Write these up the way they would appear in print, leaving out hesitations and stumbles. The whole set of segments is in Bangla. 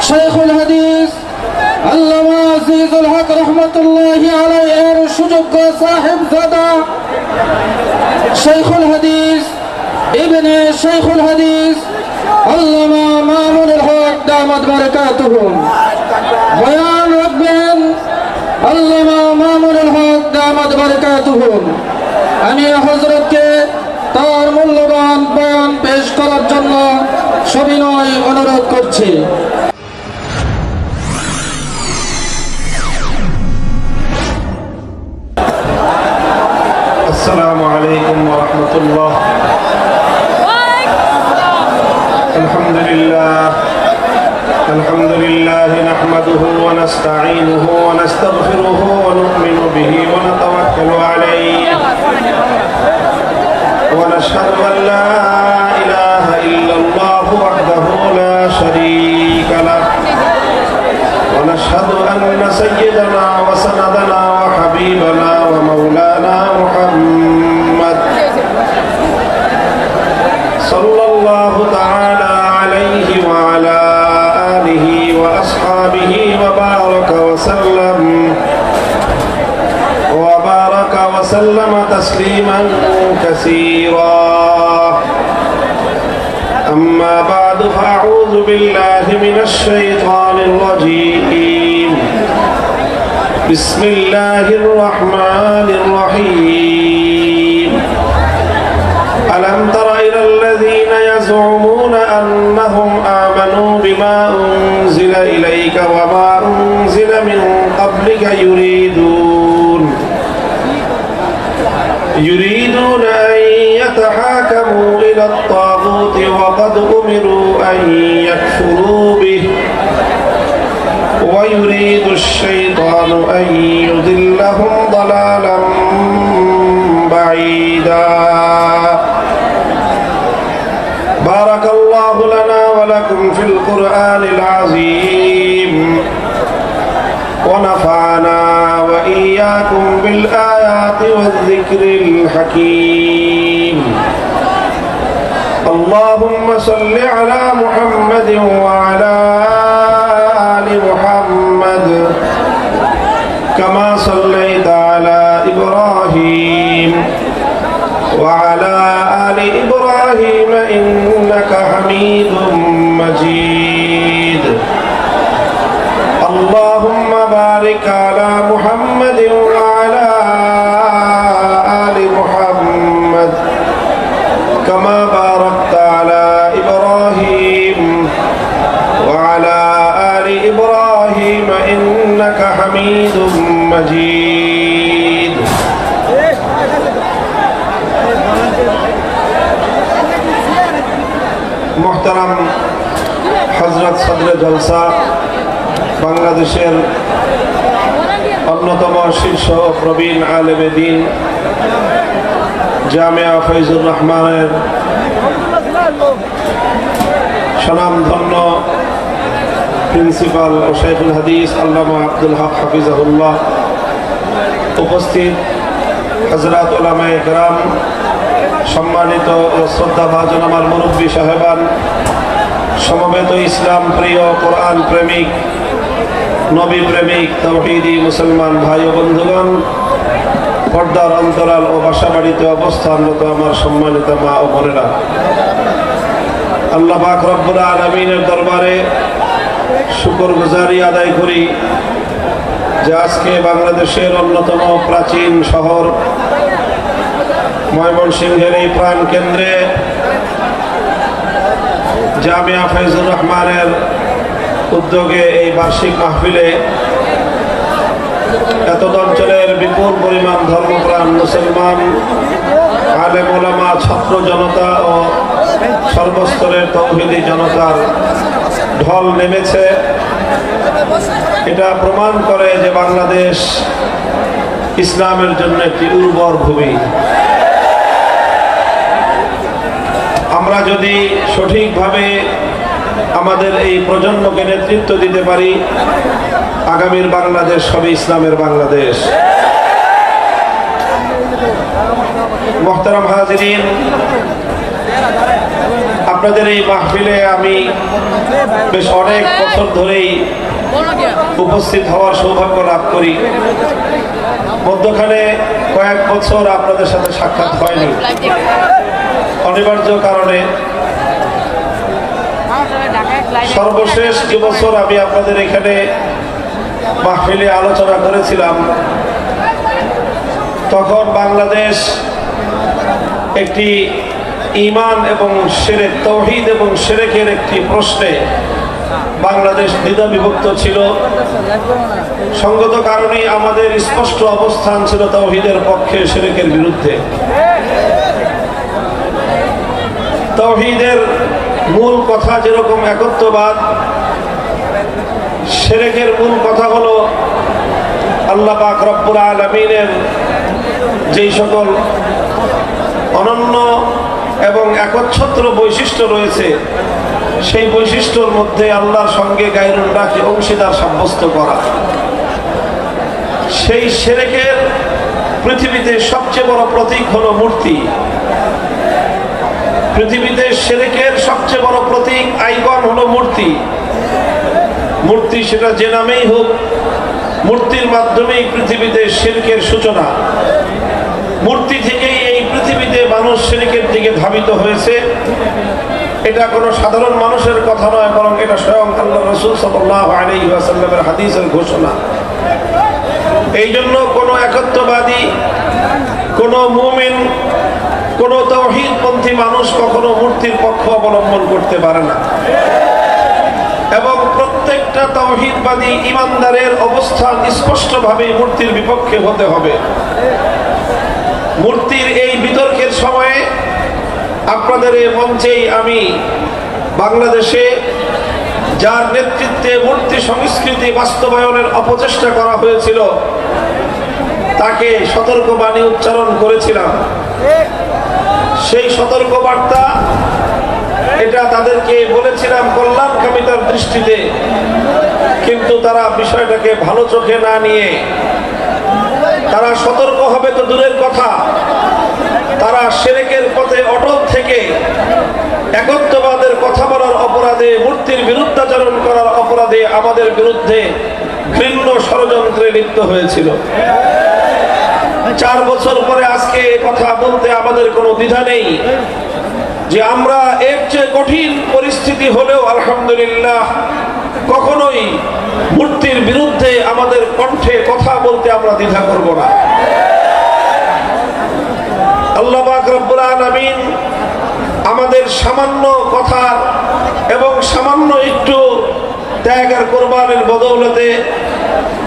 শাইখুল হাদিস আল্লামা আজিজুল হক রহমাতুল্লাহি আলাইহির সুযোগ্য সাহেবজাদা শাইখুল হাদিস ইবনে শাইখুল হাদিস আল্লামা মামুনুল হক দামাত বারাকাতুহুম। বয়ান রাখবেন আল্লামা মামুনুল হক দামাত বারাকাতুহুম। আমি হযরতকে তার মূল্যবান বয়ান পেশ করার জন্য সবিনয় অনুরোধ করছি। السلام عليكم ورحمة الله. الحمد لله نحمده ونستعينه ونستغفره ونؤمن به ونتوكل عليه ونشهد أن لا إله إلا الله وحده لا شريك له ونشهد أن سيدنا وسندنا وحبيبنا ومولانا محمد صلى الله تعالى عليه وعلى آله وأصحابه وبارك وسلم تسليما كثيرا. أما بعد فأعوذ بالله من الشيطان الرجيم. بسم الله الرحمن الرحيم. ألم تر إلى الذين يزعمون أنهم آمنوا بما أنزل إليك وما أنزل من قبلك يريدون أن يتحاكموا إلى الطاغوت وقد أمروا أن يكفروا به ويريد الشيطان أن يضلهم ضلالا بعيدا. بارك الله لنا ولكم في القرآن العظيم ونفعنا وإياكم بالآيات والذكر الحكيم. اللهم صل على محمد وعلى آل محمد كما صليت على إبراهيم وعلى آل إبراهيم إنك حميد مجيد. اللهم بارك على محمد وعلى آل محمد كما باركت على إبراهيم وعلى آل إبراهيم إنك حميد مجيد. محترم হযরত সদরে জলসা বাংলাদেশের অন্যতম শীর্ষ প্রবীণ আলেমে দ্বীন জামিয়া ফয়জুর রহমানের স্বনামধন্য প্রিন্সিপাল ও শাইখুল হাদিস আল্লামা আব্দুল হক হাফিজাহুল্লাহ, উপস্থিত হযরত উলামায়ে কেরাম, সম্মানিত ও শ্রদ্ধাভাজন আমার মুরব্বী সাহেবান, সমবেত ইসলাম প্রিয়, কোরআন প্রেমিক, নবী প্রেমিক, তাওহীদি মুসলমান ভাই ও বন্ধুগণ, পর্দার অন্তরাল ও বাসাবাড়িতে অবস্থানরত আমার সম্মানিত মা ও বোনেরা, আল্লাহ পাক রব্বুল আলামিনের দরবারে শুকরগুজারি আদায় করি যে আজকে বাংলাদেশের অন্যতম প্রাচীন শহর ময়মনসিংহের এই প্রাণ কেন্দ্রে জামিয়া ফয়জুর রহমানের উদ্যোগে এই বার্ষিক মাহফিলে এত অঞ্চলের বিপুল পরিমাণ ধর্মপ্রাণ মুসলমান, আলেম ওলামা, ছাত্র জনতা ও সর্বস্তরের তাওহীদি জনতার ঢল নেমেছে। এটা প্রমাণ করে যে বাংলাদেশ ইসলামের জন্য একটি উর্বর ভূমি। আমরা যদি সঠিকভাবে আমাদের এই প্রজন্মকে নেতৃত্ব দিতে পারি, আগামীর বাংলাদেশ হবে ইসলামের বাংলাদেশ। মুহতারাম হাজিরিন, আপনাদের এই মাহফিলে আমি বেশ অনেক বছর ধরেই উপস্থিত হওয়ার সৌভাগ্য লাভ করি। মধ্যখানে কয়েক বছর আপনাদের সাথে সাক্ষাৎ হয়নি অনিবার্য কারণে। সর্বশেষ যে বছর আমি আপনাদের এখানে মাহফিলে আলোচনা করেছিলাম, তখন বাংলাদেশ একটি ঈমান এবং শিরক, তাওহীদ এবং শিরকের একটি প্রশ্নে বাংলাদেশ দ্বিধা বিভক্ত ছিল। সঙ্গত কারণে আমাদের স্পষ্ট অবস্থান ছিল তাওহীদের পক্ষে, শিরকের বিরুদ্ধে। তাওহীদের মূল কথা যেরকম একত্ববাদ, শিরকের মূল কথা হলো আল্লাহ পাক রব্বুল আলামিনের যেই সকল অনন্য এবং একচ্ছত্র বৈশিষ্ট্য রয়েছে, সেই বৈশিষ্ট্যর মধ্যে আল্লাহর সঙ্গে গায়রুল্লাহকে অংশীদার সাব্যস্ত করা। সেই শিরকের পৃথিবীতে সবচেয়ে বড় প্রতীক হলো মূর্তি। পৃথিবীতে শিরকের সবচেয়ে বড় প্রতীক, আইকন হলো মূর্তি। মূর্তি সেটা যে নামেই হোক, মূর্তির মাধ্যমেই পৃথিবীতে শিরকের সূচনা। মূর্তি থেকেই এই পৃথিবীতে মানুষ শিরকের দিকে ধাবিত হয়েছে। এটা কোনো সাধারণ মানুষের কথা নয়, বরং এটা স্বয়ং আল্লাহ রাসূল সাল্লাল্লাহু আলাইহি ওয়াসাল্লামের হাদিসের ঘোষণা। এই জন্য কোনো একত্ববাদী, কোনো মুমিন, কোনো তাওহীদপন্থী মানুষ কখনো মূর্তির পক্ষ অবলম্বন করতে পারে না। এবং প্রত্যেকটা তাওহীদবাদী ঈমানদারের অবস্থান স্পষ্টভাবে মূর্তির বিপক্ষে হতে হবে। মূর্তির এই বিতর্কের সময়ে আপনাদের এই মঞ্চেই আমি বাংলাদেশে যার নেতৃত্বে মূর্তি সংস্কৃতি বাস্তবায়নের অপচেষ্টা করা হয়েছিল, তাকে সতর্কবাণী উচ্চারণ করেছিলাম। সেই সতর্কবার্তা এটা তাদেরকে বলেছিলাম কল্যাণকামিতার দৃষ্টিতে, কিন্তু তারা বিষয়টাকে ভালো চোখে না নিয়ে তারা সতর্ক হবে তো দূরের কথা, তারা শিরকের পথে অটল থেকে একত্ববাদের কথা বলার অপরাধে, মূর্তির বিরুদ্ধাচরণ করার অপরাধে আমাদের বিরুদ্ধে ঘৃণ্য ষড়যন্ত্রে লিপ্ত হয়েছিল। 4 বছর পরে আজকে কথা বলতে আমাদের কোনো দ্বিধা নেই যে আমরা এর চেয়ে কঠিন পরিস্থিতি হলেও আলহামদুলিল্লাহ কখনোই মূর্তির বিরুদ্ধে আমাদের কণ্ঠে কথা বলতে আমরা দ্বিধা করব না। আল্লাহ পাক রব্বুল আলামিন আমাদের সামান্য কথা এবং সামান্য একটু ত্যাগ আর কোরবানির বদৌলতে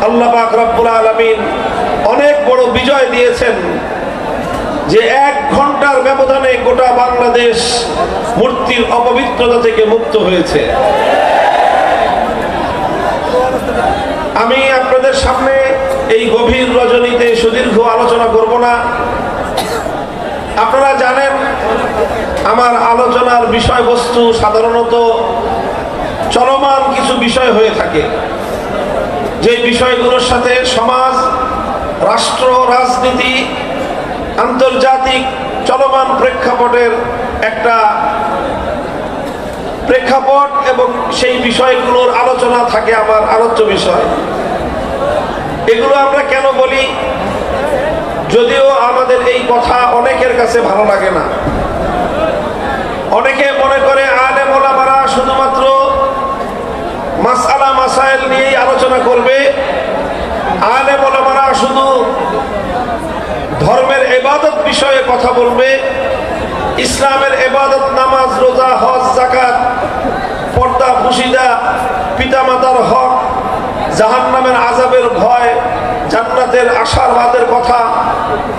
আল্লাহ পাক রব্বুল আলামিন অনেক বড় বিজয় দিয়েছেন, যে 1 ঘন্টার ব্যবধানে গোটা বাংলাদেশ মূর্তির অপবিত্রতা থেকে মুক্ত হয়েছে। আমি আপনাদের সামনে এই গভীর রজনীতে সুদীর্ঘ আলোচনা করব না। আপনারা জানেন আমার আলোচনার বিষয়বস্তু সাধারণত চলমান কিছু বিষয় হয়ে থাকে, যে বিষয়গুলোর সাথে সমাজ, রাষ্ট্র, রাজনীতি, আন্তর্জাতিক চলমান প্রেক্ষাপটের একটা প্রেক্ষাপট এবং সেই বিষয়গুলোর আলোচনা থাকে আমার আলোচ্য বিষয়। এগুলো আমরা কেন বলি? যদিও আমাদের এই কথা অনেকের কাছে ভালো লাগে না। অনেকে মনে করে আলেম ওলামারা শুধুমাত্র মাসআলা মাসাইল নিয়েই আলোচনা করবে, আলেম ওলামারা শুধু ধর্মের ইবাদত বিষয়ে কথা বলবে, ইসলামের ইবাদত, নামাজ, রোজা, হজ, যাকাত, পর্দা, পুশিদা, পিতামাতার হক, জাহান্নামের আযাবের ভয়, জান্নাতের আশাবাদের কথা,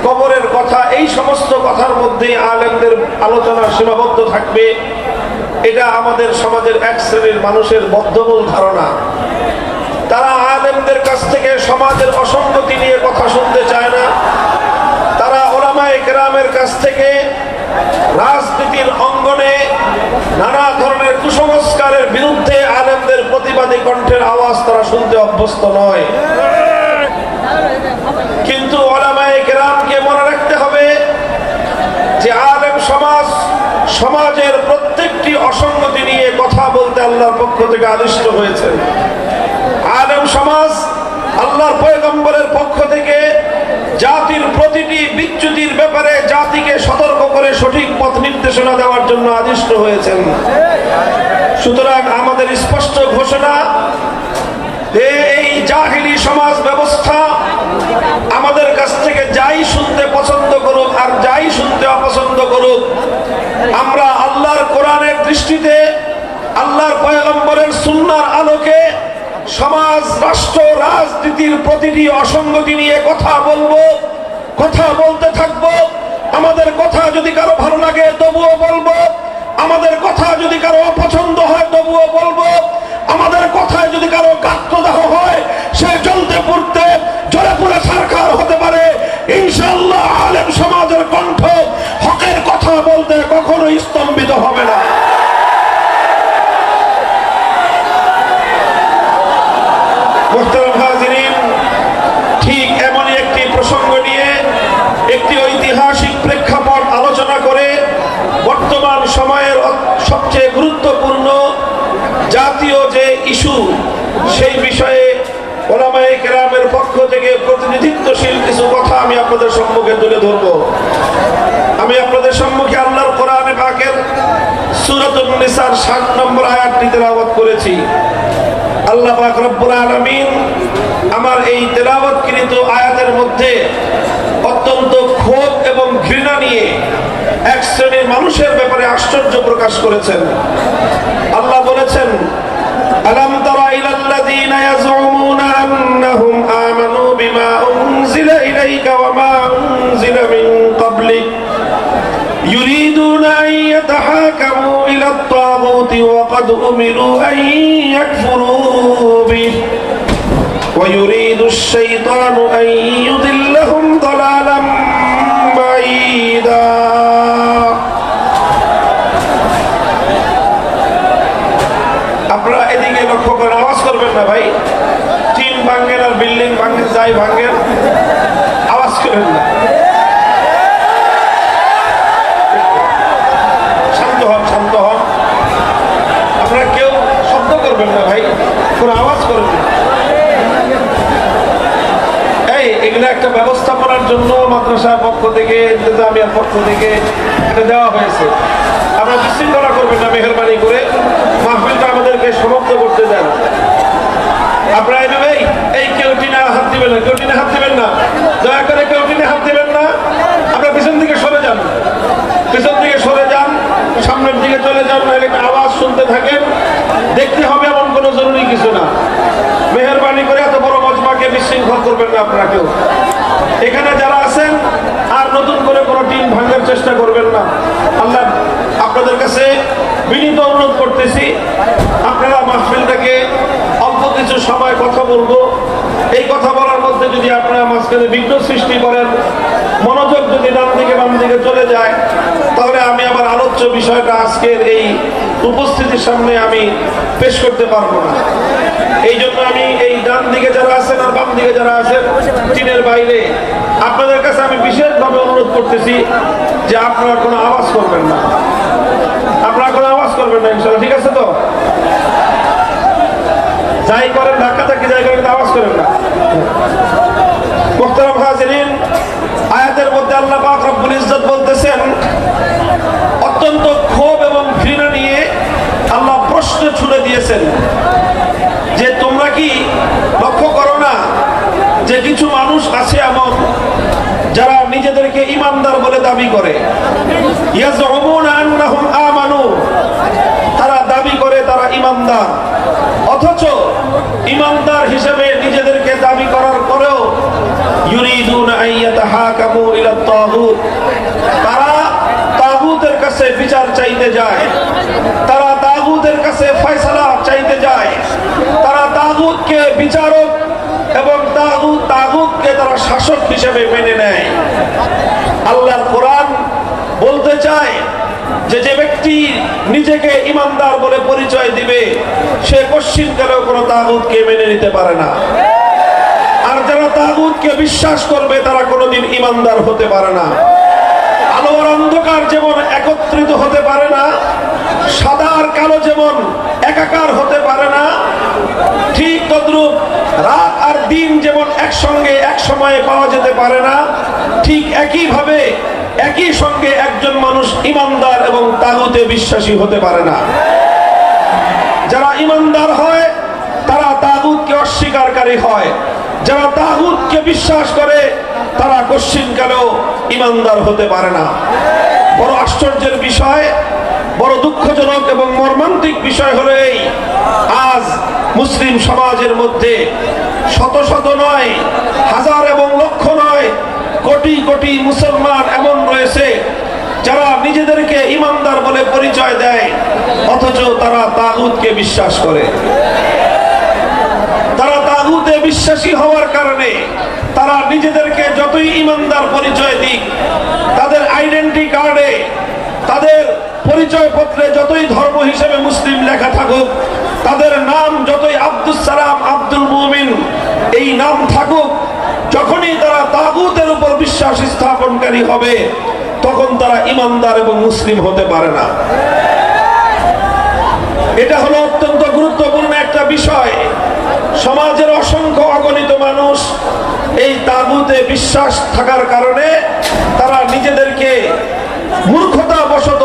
কবরের কথা, এই সমস্ত কথার মধ্যেই আলেমদের আলোচনা সীমাবদ্ধ থাকবে। এটা আমাদের সমাজের এক শ্রেণীর মানুষের বদ্ধমূল ধারণা। তারা আলেমদের কাছ থেকে সমাজের অসঙ্গতি নিয়ে কথা শুনতে চায় না। তারা উলামায়ে কেরামের কাছ থেকে রাজনীতির অঙ্গনে নানা ধরনের কুসংস্কারের বিরুদ্ধে আলেমদের প্রতিবাদী কণ্ঠের আওয়াজ তারা শুনতে অভ্যস্ত নয়। কিন্তু উলামায়ে কেরামকে মনে রাখতে হবে যে আলেম সমাজ, সমাজের প্রত্যেকটি অসঙ্গতি নিয়ে কথা বলতে আল্লাহর পক্ষ থেকে আদিষ্ট হয়েছেন। আলেম সমাজ আল্লাহর পয়গম্বরের পক্ষ থেকে জাতির প্রতিটি বিচ্যুতির ব্যাপারে জাতিকে সতর্ক করে সঠিক পথ নির্দেশনা দেওয়ার জন্য আদিষ্ট হয়েছেন। সুতরাং আমাদের স্পষ্ট ঘোষণা, এই জাহিলি সমাজ ব্যবস্থা আমাদের কাছ থেকে যাই শুনতে পছন্দ করুক আর যাই শুনতে অপছন্দ করুক, আমরা আল্লাহর কোরআনের দৃষ্টিতে, আল্লাহর পয়গম্বরের সুন্নাহর আলোকে সমাজ, রাষ্ট্র, রাজনীতির প্রতিটি অসঙ্গতি নিয়ে কথা বলবো, কথা বলতে থাকবো। আমাদের কথা যদি কারো ভালো লাগে তবুও বলবো, আমাদের কথা যদি কারো অপছন্দ হয় তবুও বলবো, আমাদের কথায় যদি কারো গাত্রদাহ হয় সে জ্বলতে পুড়তে জ্বলে পুড়ে ছারখার হতে পারে। ইনশাআল্লাহ আলেম সমাজের কণ্ঠ হকের কথা বলতে কখনো স্তম্ভিত হবে না। মুহতারাম হাজিরিন, ঠিক এমনই একটি প্রসঙ্গ নিয়ে একটি ঐতিহাসিক প্রেক্ষাপট আলোচনা করে বর্তমান সময়ের সবচেয়ে গুরুত্বপূর্ণ জাতীয় যে ইস্যু, সেই বিষয়ে ওলামায়ে কেরামের পক্ষ থেকে প্রতিনিধিত্বশীল কিছু কথা আমি আপনাদের সম্মুখে তুলে ধরব। আমি আপনাদের সম্মুখে আল্লাহর কোরআনে পাকের সূরাতুন নিসার 7 নম্বর আয়াতটি তেলাওয়াত করেছি। আল্লাহ পাক রব্বুল আলামিন আমার এই তেলাওয়াতকৃত আয়াতের মধ্যে অত্যন্ত ক্ষোভ এবং ঘৃণা নিয়ে এক শ্রেণীর মানুষের ব্যাপারে আশ্চর্য প্রকাশ করেছেন। আল্লাহ বলেছেন, আলাম তারা ইলাল্লাযীনা ইয়াজউমুনা আন্নাহুম আমানু বিমা উনজিলা ইলাইকা ওয়া মা উনজিলা মিন ক্বাবলিক ইউরিদুনা আন ইয়াতাহাকামু ইলা আত-তাগুতি ওয়া ক্বাদ উমিরু আন ইয়াকফুরু বিহি ওয়া ইউরিদু আশ-শাইতানু আন ইউদিল্লাহুম দালালাম বাঈদা। আপনারা এদিকে লক্ষ্য করে আওয়াজ করবেন না ভাই। টিন ভাঙ্গেন আর বিল্ডিং ভাঙ্গেন, যাই ভাঙ্গেন, আওয়াজ করেন না। শান্ত হন, শান্ত হন। আপনারা কেউ শব্দ করবেন না ভাই, কোনো আওয়াজ করবেন না। এগুলো একটা ব্যবস্থাপনার জন্য মাদ্রাসার পক্ষ থেকে, ইন্তেজামিয়ার পক্ষ থেকে এটা দেওয়া হয়েছে। আমরা বিশৃঙ্খলা করবেন না মেহেরবানি করে, মাহফিলটা আমাদেরকে সমাপ্ত করতে দেন। আপনারা এইভাবে এই কেউ টিনে হাত দিবেন না, কেউ টিনে হাত দিবেন না, দয়া করে কেউ টিনে হাত দিবেন না। আপনারা পিছন দিকে সরে যান, পিছন দিকে সরে যান, সামনের দিকে চলে যান, নাহলে আওয়াজ শুনতে থাকেন। দেখতে হবে এমন কোনো জরুরি কিছু না। মেহেরবানি করে এত বড় মজমাকে বিশৃঙ্খল করবেন না আপনারা কেউ। এখানে যারা আছেন আর নতুন করে কোনো টিম ভাঙার চেষ্টা করবেন না। আল্লাহ আপনাদের কাছে বিনীত অনুরোধ করতেছি, আপনারা মাহফিলটাকে অল্প কিছু সময় কথা বলবো, এই কথা বলার মধ্যে যদি আপনারা মাঝখানে বিঘ্ন সৃষ্টি করেন, মনোযোগ যদি ডান দিকে বাম দিকে চলে যায়, তাহলে আমি আমার আলোচ্য বিষয়টা আজকের এই উপস্থিতির সামনে আমি পেশ করতে পারবো না। এই জন্য আমি এই ডান দিকে যারা আছেন আর বাম দিকে যারা আছেন টিনের বাইরে, আপনাদের কাছে আমি বিশেষভাবে অনুরোধ করতেছি যে আপনারা কোনো আওয়াজ করবেন না, আপনারা কোনো আওয়াজ করবেন না, ইনশাআল্লাহ। ঠিক আছে তো? যাই করেন, ধাক্কা ধাক্কি যাই করেন, আওয়াজ করেন না। মুহতারাম হাজিরিন, আয়াতের মধ্যে আল্লাহ পাক রব্বুল ইজ্জত বলতেছেন, অত্যন্ত ক্ষোভ এবং ঘৃণা নিয়ে আল্লাহ প্রশ্ন ছুড়ে দিয়েছেন যে তোমরা কি লক্ষ্য করো না যে কিছু মানুষ আছে এমন যারা নিজেদেরকে ইমানদার বলে দাবি করে, ইয়াজউমুনা আন্নাহুম আমানু, তারা দাবি করে তারা ইমানদার, অথচ ইমানদার হিসেবে নিজেদেরকে দাবি করার পরেও ইউরিদুনা আন ইয়াতাহাকামু ইলা আত-তাগুত, তারা তাগুতের কাছে বিচার চাইতে যায়, তারা তাগুতের কাছে ফয়সালা চাইতে যায়, তারা তাগুতকে বিচারক এবং তাগুতকে তারা শাসক হিসেবে মেনে নেয়। আল্লাহর কোরআন বলতে চায় যে যে ব্যক্তি নিজেকে ইমানদার বলে পরিচয় দিবে সে কশ্চিনকালেও কোনো তাগুতকে মেনে নিতে পারে না, আর যারা তাগুতকে বিশ্বাস করবে তারা কোনোদিন ইমানদার হতে পারে না। আলো আর অন্ধকার যেমন একত্রিত হতে পারে না, সাদা আর কালো যেমন একাকার হতে পারে না, ঠিক তদ্রূপ রাত আর দিন যেমন একসঙ্গে এক সময়ে পাওয়া যেতে পারে না, ঠিক একইভাবে একই সঙ্গে একজন মানুষ ইমানদার এবং তাগুতে বিশ্বাসী হতে পারে না। যারা ইমানদার হয় তারা তাগুতকে অস্বীকারী হয়, যারা তাগুতকে বিশ্বাস করে তারা কশ্চিনকালেও ইমানদার হতে পারে না। বড় আশ্চর্যের বিষয়, বড় দুঃখজনক এবং মর্মান্তিক বিষয় হলো এই, আজ মুসলিম সমাজের মধ্যে শত শত নয়, হাজার এবং লক্ষ নয়, কোটি কোটি মুসলমান এমন রয়েছে যারা নিজেদেরকে ইমানদার বলে পরিচয় দেয়, অথচ তারা তাগুতকে বিশ্বাস করে। তারা তাগুতে বিশ্বাসী হওয়ার কারণে তারা নিজেদেরকে যতই ইমানদার পরিচয় দিক, তাদের আইডেন্টি কার্ডে, তাদের পরিচয় পত্রে যতই ধর্ম হিসেবে মুসলিম লেখা থাকুক, তাদের নাম যতই আব্দুস সালাম, আব্দুল মুমিন এই নাম থাকুক, যখনই তারা তাগুতের উপর বিশ্বাস স্থাপনকারী হবে তখন তারা ইমানদার এবং মুসলিম হতে পারে না। এটা হলো অত্যন্ত গুরুত্বপূর্ণ একটা বিষয়। সমাজের অসংখ্য অগণিত মানুষ এই তাগুতে বিশ্বাস থাকার কারণে তারা নিজেদেরকে মূর্খতা বশত,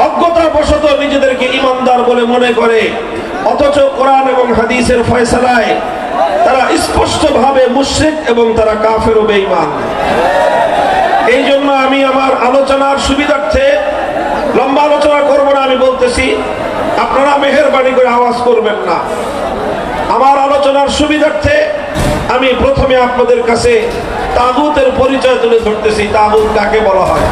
অজ্ঞতা বশত নিজেদেরকে ইমানদার বলে মনে করে, অথচ কোরআন এবং হাদিসের ফয়সালায় তারা স্পষ্টভাবে মুশরিক এবং তারা কাফের ও বেঈমান। এই জন্য আমি আমার আলোচনার সুবিধার্থে লম্বা আলোচনা করব না, আমি বলতেছি আপনারা মেহেরবানি করে আওয়াজ করবেন না। আমার আলোচনার সুবিধার্থে আমি প্রথমে আপনাদের কাছে তাগুতের পরিচয় তুলে ধরতেছি। তাগুত কাকে বলা হয়?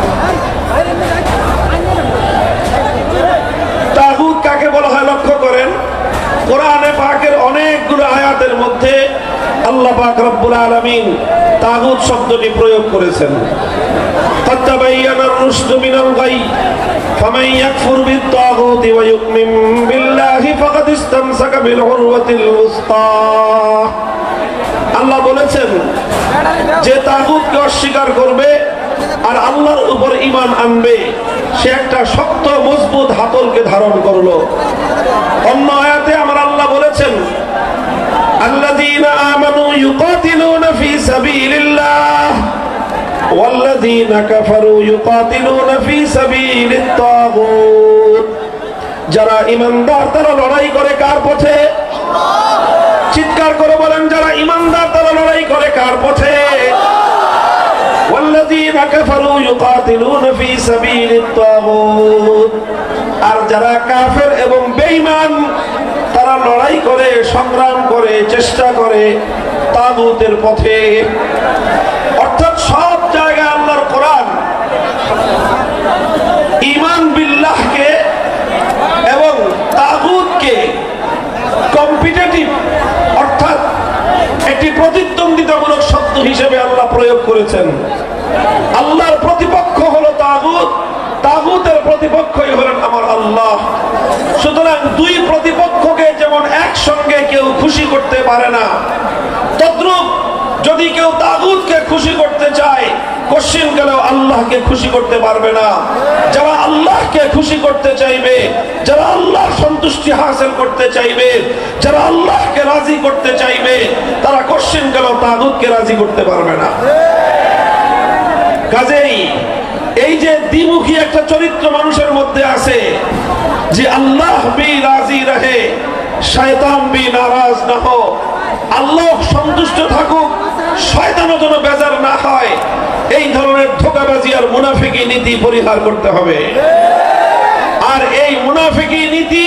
তাগুত কাকে বলা হয় লক্ষ্য করেন, কোরআনে পাকের অনেকগুলো আয়াতের মধ্যে আল্লাহ পাক রব্বুল আলামিন তাগুত শব্দটি প্রয়োগ করেছেন। তাতাবায়ানার রুশদু মিনাল গাই ফামান ইয়াকফুর বিত-তাগুতি ওয়া ইউমিন বিল্লাহি ফাকাদ ইসতামসাকা বিল উরওয়াতিল উসতা। আল্লাহ বলেছেন যে তাগুতকে অস্বীকার করবে আর আল্লাহর উপর ঈমান আনবে, সে একটা শক্ত মজবুত হাতলকে ধারণ করলো। অন্য আয়াতে আমার আল্লাহ বলেছেন আল্লাযীনা আমানু ইউকাতিলুনা ফি সাবিলিল্লাহ ওয়াল্লাযীনা কাফারু ইউকাতিলুনা ফি সাবিলিত তাগুত। যারা ঈমানদার তারা লড়াই করে কার পথে? চিৎকার করে বলেন, যারা ঈমানদার তারা লড়াই করে কার পথে? ওয়াল্লাযীনা কাফারু ইউকাতিলুনা ফি সাবিলিত তাগুত। আর যারা কাফের এবং বেঈমান তারা লড়াই করে, সংগ্রাম করে, চেষ্টা করে তাগুতের পথে। অর্থাৎ সব জায়গায় আল্লাহর কোরআন ঈমান বিল্লাহকে এবং তাগুতকে কম্পিটিটিভ অর্থাৎ একটি প্রতিদ্বন্দ্বিতামূলক শব্দ হিসেবে আল্লাহ প্রয়োগ করেছেন। আল্লাহর প্রতিপক্ষ হলো তাগুত, তাগুতের প্রতিপক্ষই হলেন আমার আল্লাহ। সুতরাং দুই প্রতিপক্ষকে যেমন একসঙ্গে কেউ খুশি করতে পারে না, তদ্রূপ যদি কেউ তাগুতকে খুশি করতে চায় কশ্চিনকালেও আল্লাহকে খুশি করতে পারবে না। যারা আল্লাহকে খুশি করতে চাইবে, যারা আল্লাহর সন্তুষ্টি হাসিল করতে চাইবে, যারা আল্লাহকে রাজি করতে চাইবে, তারা কশ্চিনকালেও তাগুতকে রাজি করতে পারবে না। কাজেই এই যে দ্বিমুখী একটা চরিত্র মানুষের মধ্যে আছে, যে আল্লাহ ভি রাজি রহে শয়তান ভি নারাজ না হো, আল্লাহ সন্তুষ্ট থাকুক শয়তানও যেন বেজার না হয়, এই ধরনের ধোঁকাবাজি আর মুনাফিকি নীতি পরিহার করতে হবে। আর এই মুনাফিকি নীতি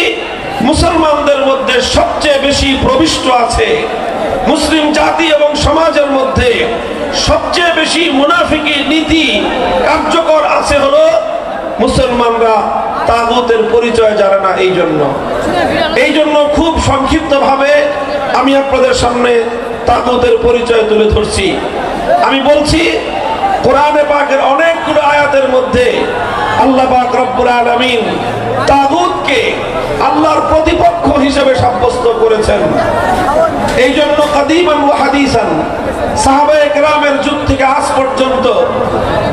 মুসলমানদের মধ্যে সবচেয়ে বেশি প্রবিষ্ট আছে। মুসলিম জাতি এবং সমাজের মধ্যে সবচেয়ে বেশি মুনাফিকি নীতি কার্যকর আছে হলো মুসলমানরা তাগুতের পরিচয় জানে না। এই জন্য খুব সংক্ষিপ্ত ভাবে আমি আপনাদের সামনে তাগুতের পরিচয় তুলে ধরছি। আমি বলছি কোরআনে পাকের অনেকগুলো আয়াতের মধ্যে আল্লাহ পাক রব্বুল আলামিন তাগুতকে আল্লাহর প্রতিপক্ষ হিসেবে সাব্যস্ত করেছেন। এই জন্য কাদিমান ওয়া হাদিসান সাহাবায়ে কেরামের যুগ থেকে আজ পর্যন্ত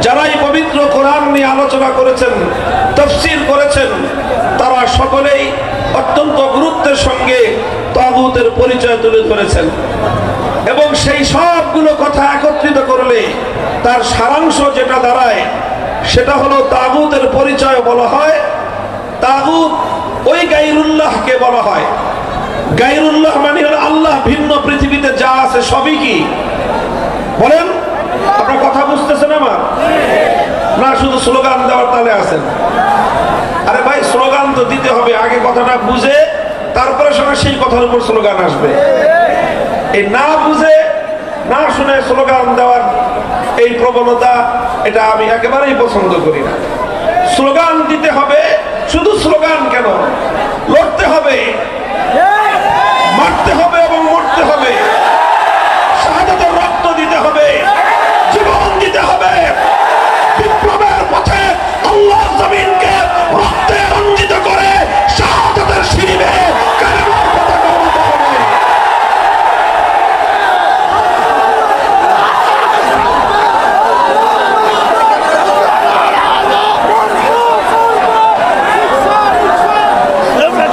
যারাই পবিত্র কোরআন নিয়ে আলোচনা করেছেন, তাফসীর করেছেন, তারা সকলেই অত্যন্ত গুরুত্বের সঙ্গে তাগুতের পরিচয় তুলে ধরেছেন এবং সেই সবগুলো কথা একত্রিত করলে তার সারাংশ যেটা দাঁড়ায় সেটা হলো তাগুতের পরিচয় বলা হয়। তাগুত ওই গায়রুল্লাহকে বলা হয়। গায়রুল্লাহ মানে হলো আল্লাহ ভিন্ন পৃথিবীতে যা আছে সবই কি বলেন? আপনার কথা বুঝতেছেন আমার? না শুধু স্লোগান দেওয়ার তালে আছেন? আরে ভাই স্লোগান তো দিতে হবে, আগে কথাটা বুঝে তারপরে সঙ্গে সেই কথার উপর স্লোগান আসবে। এই না বুঝে না শুনে স্লোগান দেওয়ার এই প্রবণতা, এটা আমি একেবারেই পছন্দ করি না। স্লোগান দিতে হবে, শুধু স্লোগান কেন, লড়তে হবে, মারতে হবে এবং মরতে হবে, শাহাদাতের রক্ত দিতে হবে, জীবন দিতে হবে, বিপ্লবের পথে আল্লাহর জমিনকে রক্তে রঞ্জিত করে শাহাদাতের সিঁড়ি বেয়ে কালেমার পতাকা উড়াতে হবে।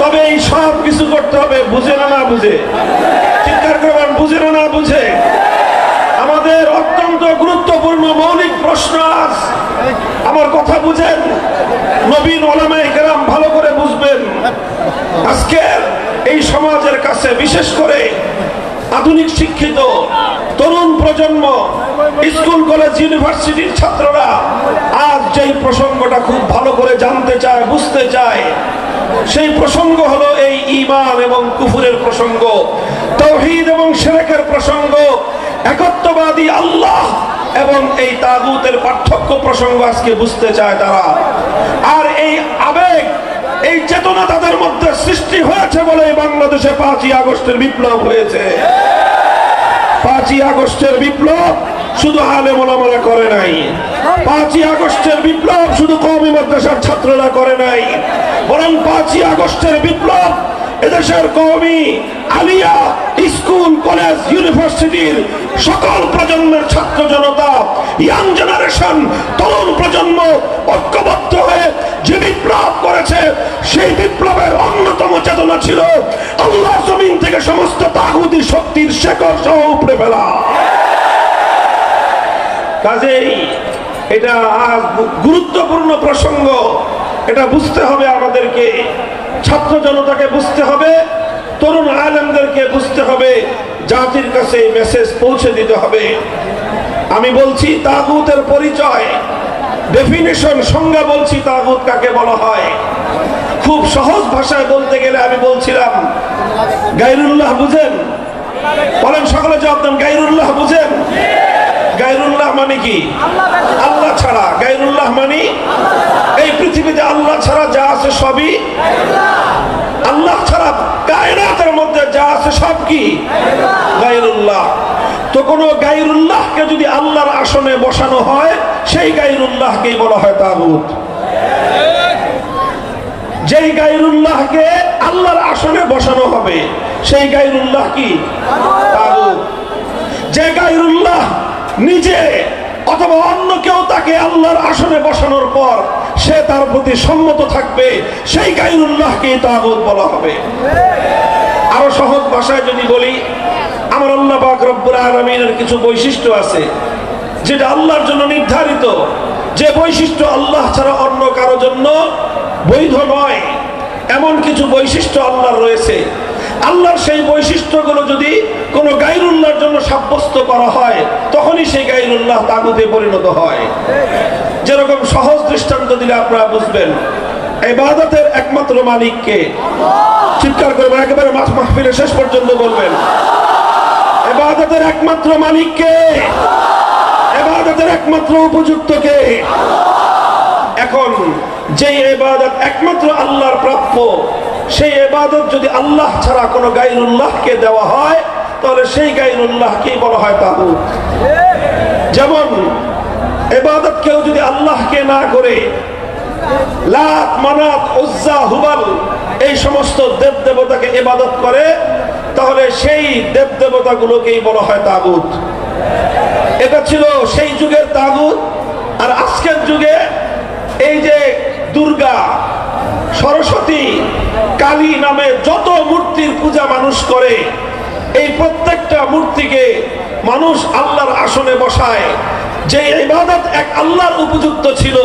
তবে এই সব কিছু করতে হবে, বুঝে না বুঝে, চিৎকার করবেন, বুঝে না বুঝে। আমাদের অত্যন্ত গুরুত্বপূর্ণ মৌলিক প্রশ্ন আজ, আমার কথা বুঝেন, নবীন ওলামায়ে কেরাম ভালো করে বুঝবেন। আজকের এই সমাজের কাছে বিশেষ করে আধুনিক শিক্ষিত তরুণ প্রজন্ম, স্কুল কলেজ ইউনিভার্সিটির ছাত্ররা আজ যেই প্রসঙ্গটা খুব ভালো করে জানতে চায়, বুঝতে চায়, সেই প্রসঙ্গ হলো এই ঈমান এবং কুফরের প্রসঙ্গ, তাওহীদ এবং শিরকের প্রসঙ্গ, একত্ববাদী আল্লাহ এবং এই তাগুতের পার্থক্য প্রসঙ্গ আজকে বুঝতে চায় তারা। আর এই আবেগ, এই চেতনা তাদের মধ্যে সৃষ্টি হয়েছে বলে বাংলাদেশে 5ই আগস্টের বিপ্লব হয়েছে। 5ই আগস্টের বিপ্লব শুধু আলেম ওলামারা করে নাই, 5ই আগস্টের বিপ্লব শুধু কওমি মাদ্রাসার ছাত্ররা করে নাই, বরং 5ই আগস্টের বিপ্লব এদেশের কওমি আলিয়া স্কুল কলেজ ইউনিভার্সিটির সকল প্রজন্মের ছাত্র জনতা, ইয়াং জেনারেশন, তরুণ প্রজন্ম ঐক্যবদ্ধ হয়ে যে বিপ্লব করেছে, সেই বিপ্লবের অন্যতম চেতনা ছিল আল্লাহ জমিন থেকে সমস্ত তাগুতি শক্তির শেকড় সহ উপড়ে ফেলা। কাজেই এটা আজ গুরুত্বপূর্ণ প্রসঙ্গ, এটা বুঝতে হবে আমাদেরকে, ছাত্র জনতাকে বুঝতে হবে, তরুণ আলেমদেরকে বুঝতে হবে, জাতির কাছে এই মেসেজ পৌঁছে দিতে হবে। আমি বলছি তাগুতের পরিচয়, ডেফিনিশন, সংজ্ঞা বলছি তাগুত কাকে বলা হয়। খুব সহজ ভাষায় বলতে গেলে আমি বলছিলাম গায়রুল্লাহ বুঝেন? বলেন সকলে জবাব দেন, গায়রুল্লাহ বুঝেন? গায়রুল্লাহ মানে কি? আল্লাহ ছাড়া। গায়রুল্লাহ মানে এই পৃথিবীতে আল্লাহ ছাড়া যা আছে সবই আল্লাহ ছাড়া, কায়নাতের মধ্যে যা আছে সব কি গায়রুল্লাহ। তো কোন গায়রুল্লাহকে যদি আল্লাহর আসনে বসানো হয়, সেই গায়রুল্লাহকেই বলা হয় তাগুত। যেই গায়রুল্লাহকে আল্লাহর আসনে বসানো হবে সেই গায়রুল্লাহ কি? তাগুত। যে গায়রুল্লাহ নিজে অথবা অন্য কেউ তাকে আল্লাহর আসনে বসানোর পর সে তার প্রতি সম্মত থাকবে, সেই গায়রুল্লাহকেই তাগুত বলা হবে। আরো সহজ ভাষায় যদি বলি, আমার আল্লাহ পাক রব্বুল আলামিনের কিছু বৈশিষ্ট্য আছে যেটা আল্লাহর জন্য নির্ধারিত, যে বৈশিষ্ট্য আল্লাহ ছাড়া অন্য কারো জন্য বৈধ নয়, এমন কিছু বৈশিষ্ট্য আল্লাহর রয়েছে। আল্লাহর সেই বৈশিষ্ট্যগুলো যদি কোনো গায়রুল্লাহর জন্য সাব্যস্ত করা হয়, তখনই সেই গায়রুল্লাহ তাগুতে পরিণত হয়। যেরকম সহজ দৃষ্টান্ত দিলে আপনারা বুঝবেন, ইবাদতের একমাত্র মালিক কে? চিৎকার করবেন, একেবারে মাহফিলের শেষ পর্যন্ত বলবেন, ইবাদতের একমাত্র মালিক কে? ইবাদতের একমাত্র উপযুক্ত কে? এখন যে ইবাদত একমাত্র আল্লাহর প্রাপ্য, সেই ইবাদত যদি আল্লাহ ছাড়া কোনো গায়রুল্লাহকে দেওয়া হয়, তাহলে সেই গায়রুল্লাহকেই বলা হয় তাগুত। যেমন ইবাদত কেউ যদি আল্লাহকে না করে লাত, মানাত, উজ্জা, হুবাল এই সমস্ত দেব দেবতাকে ইবাদত করে, তাহলে সেই দেব দেবতাগুলোকেই বলা হয় তাগুত। এটা ছিল সেই যুগের তাগুত। আর আজকের যুগে এই যে দুর্গা, সরস্বতী, কালী নামে যত মূর্তির পূজা মানুষ করে, এই প্রত্যেকটা মূর্তিকে মানুষ আল্লাহর আসনে বসায়। যে ইবাদত এক আল্লাহর উপযুক্ত ছিল,